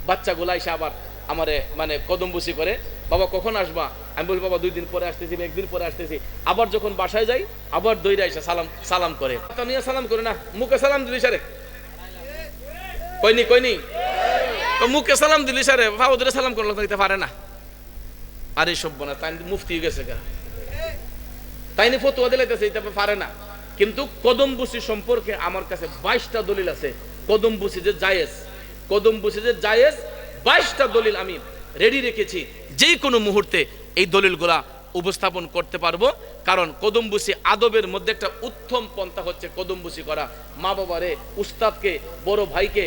বাচ্চাগুলা এসে আবার আমারে মানে কদমবুসি করে, বাবা কখন আসবা? আমি বলি বাবা 2 দিন পরে আসতেছি, 1 দিন পরে আসতেছি। আবার যখন বাসায় যাই, আবার দইরা এসে সালাম করে। নিয়ে সালাম করে না, মুখে সালাম দিলি সারে, কইনি মুখে সালাম দিলি সারে, ভাবুদের সালাম করলো দিতে পারে না। আরে সভ্য না, তাই মুফতি গেছে গা, তাই নি ফতুয়া দিলাইতেছে, এটা পারে না। কিন্তু কদমবুসি সম্পর্কে আমার কাছে 22টা দলিল আছে। কদমবুসি যে জায়েজ, 22টা দলিল আমি রেডি রেখেছি। যে কোনো মুহূর্তে এই দলিলগুলা উপস্থাপন করতে পারবো। কারণ কদমবুসি আদবের মধ্যে একটা উত্তম পন্থা হচ্ছে কদমবুসি করা। মা বাবারে, উস্তাদকে, বড় ভাইকে,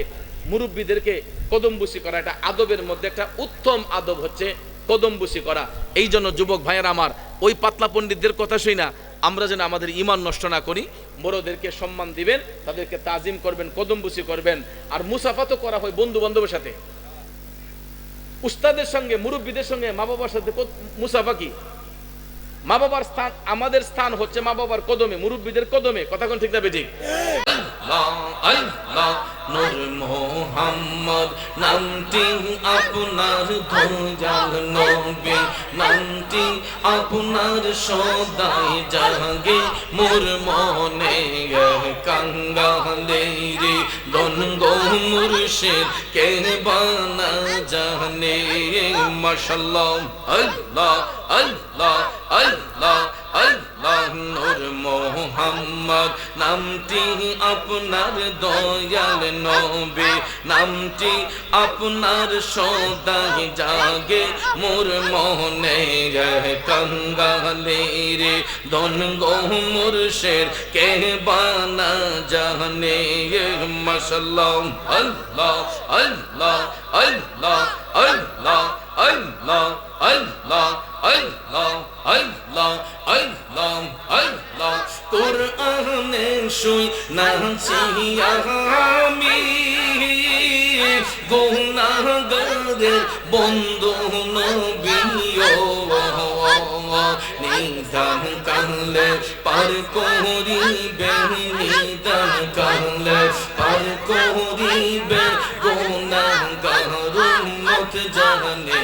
মুরব্বীদেরকে কদমবুসি করা, এটা আদবের মধ্যে একটা উত্তম আদব হচ্ছে কদমবুসি করা। এই জন্য যুবক ভাইয়েরা আমার, ওই পাতলা পণ্ডিতদের কথা শুই না, আমরা যেন আমাদের ঈমান নষ্ট না করি। বড়দেরকে সম্মান দিবেন, তাদেরকে তাজিম করবেন, কদমবুসি করবেন। আর মুসাফা তো করা হয় বন্ধু বান্ধবের সাথে, উস্তাদের সঙ্গে, মুরব্বীদের সঙ্গে, মা বাবার সাথে মুসাফা কি? মা বাবার স্থান, আমাদের স্থান হচ্ছে মা বাবার কদমে, মুরব্বীদের কদমে। কথা কোন ঠিক না বেঠিক? আল্লাহ আল্লাহ নূর মোহাম্মদ নামটি আপনার দয়াল নবী, নামটি আপনার সদাই জাগে মোর মনে কাঙ্গালে রে দন গো মুর্শিদ কে বানা জানে। মাশাআল্লাহ আল্লাহ আল্লাহ আল্লাহ আল্লাহ নূর মোহাম্মদ নামটি আপনার দয়াল নবী, নামটি আপনার সদাই জাগে মোর মনে কাঙ্গালে রে দন গো মুর্শিদ কে বানা জানে। মাশাআল্লাহ আল্লাহ আল্লাহ আল্লাহ আল্লাহ আল্লাহ আল্লাহ আল্লাহ আল্লাহ আল্লাহ আল্লাহ কুরআনে শুই নাচি আমি গুনাহগারের বন্ধু নবী নিদান কালে পার করিবে, নিদান কালে পার করিবে গুনাহগার উম্মত জানে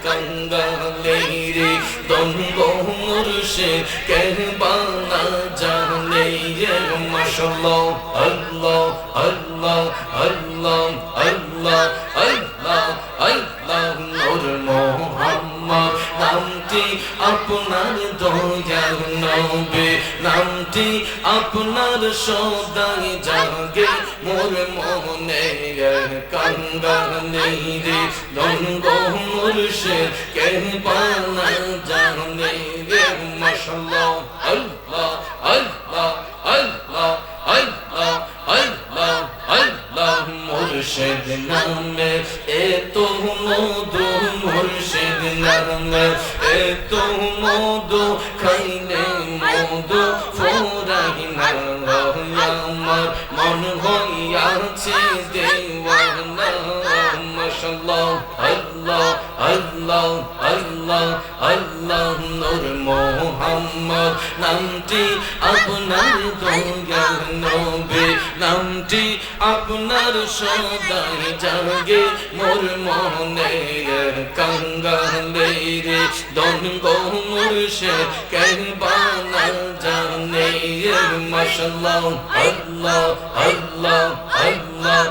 কাঙ্গালে রে দন গো মুর্শিদ কে বানা জানে। মাশাআল্লাহ আল্লাহ আল্লাহ আল্লাহ আল্লাহ আল্লাহ আল্লাহ নূর মোহাম্মদ নামটি আপনার দয়াল নবী, নামটি আপনার সদাই জাগে মোর মনে কাঙ্গালে রে দন গো মুর্শিদ কে বানা জানে। মাশাআল্লাহ আল্লাহ আল্লাহ আল্লাহ আল্লাহ আল্লাহ আল্লাহ মুর্শিদ নামে এত মধু, মুর্শিদ নামে এত মধু, খাইলে মধু ফোরাই না আমার মন হইয়াছে দেওয়ানা। মাশাআল্লাহ আল্লাহ আল্লাহ আল্লাহ আল্লাহ নূর মোহাম্মদ নামটি আপনার দয়াল নবী, নামটি আপনার সদাই জাগে মোর মনে কাঙ্গালে রে দন গো মুর্শিদ কে বানা জানে। মাশাআল্লাহ আল্লাহ আল্লাহ আল্লাহ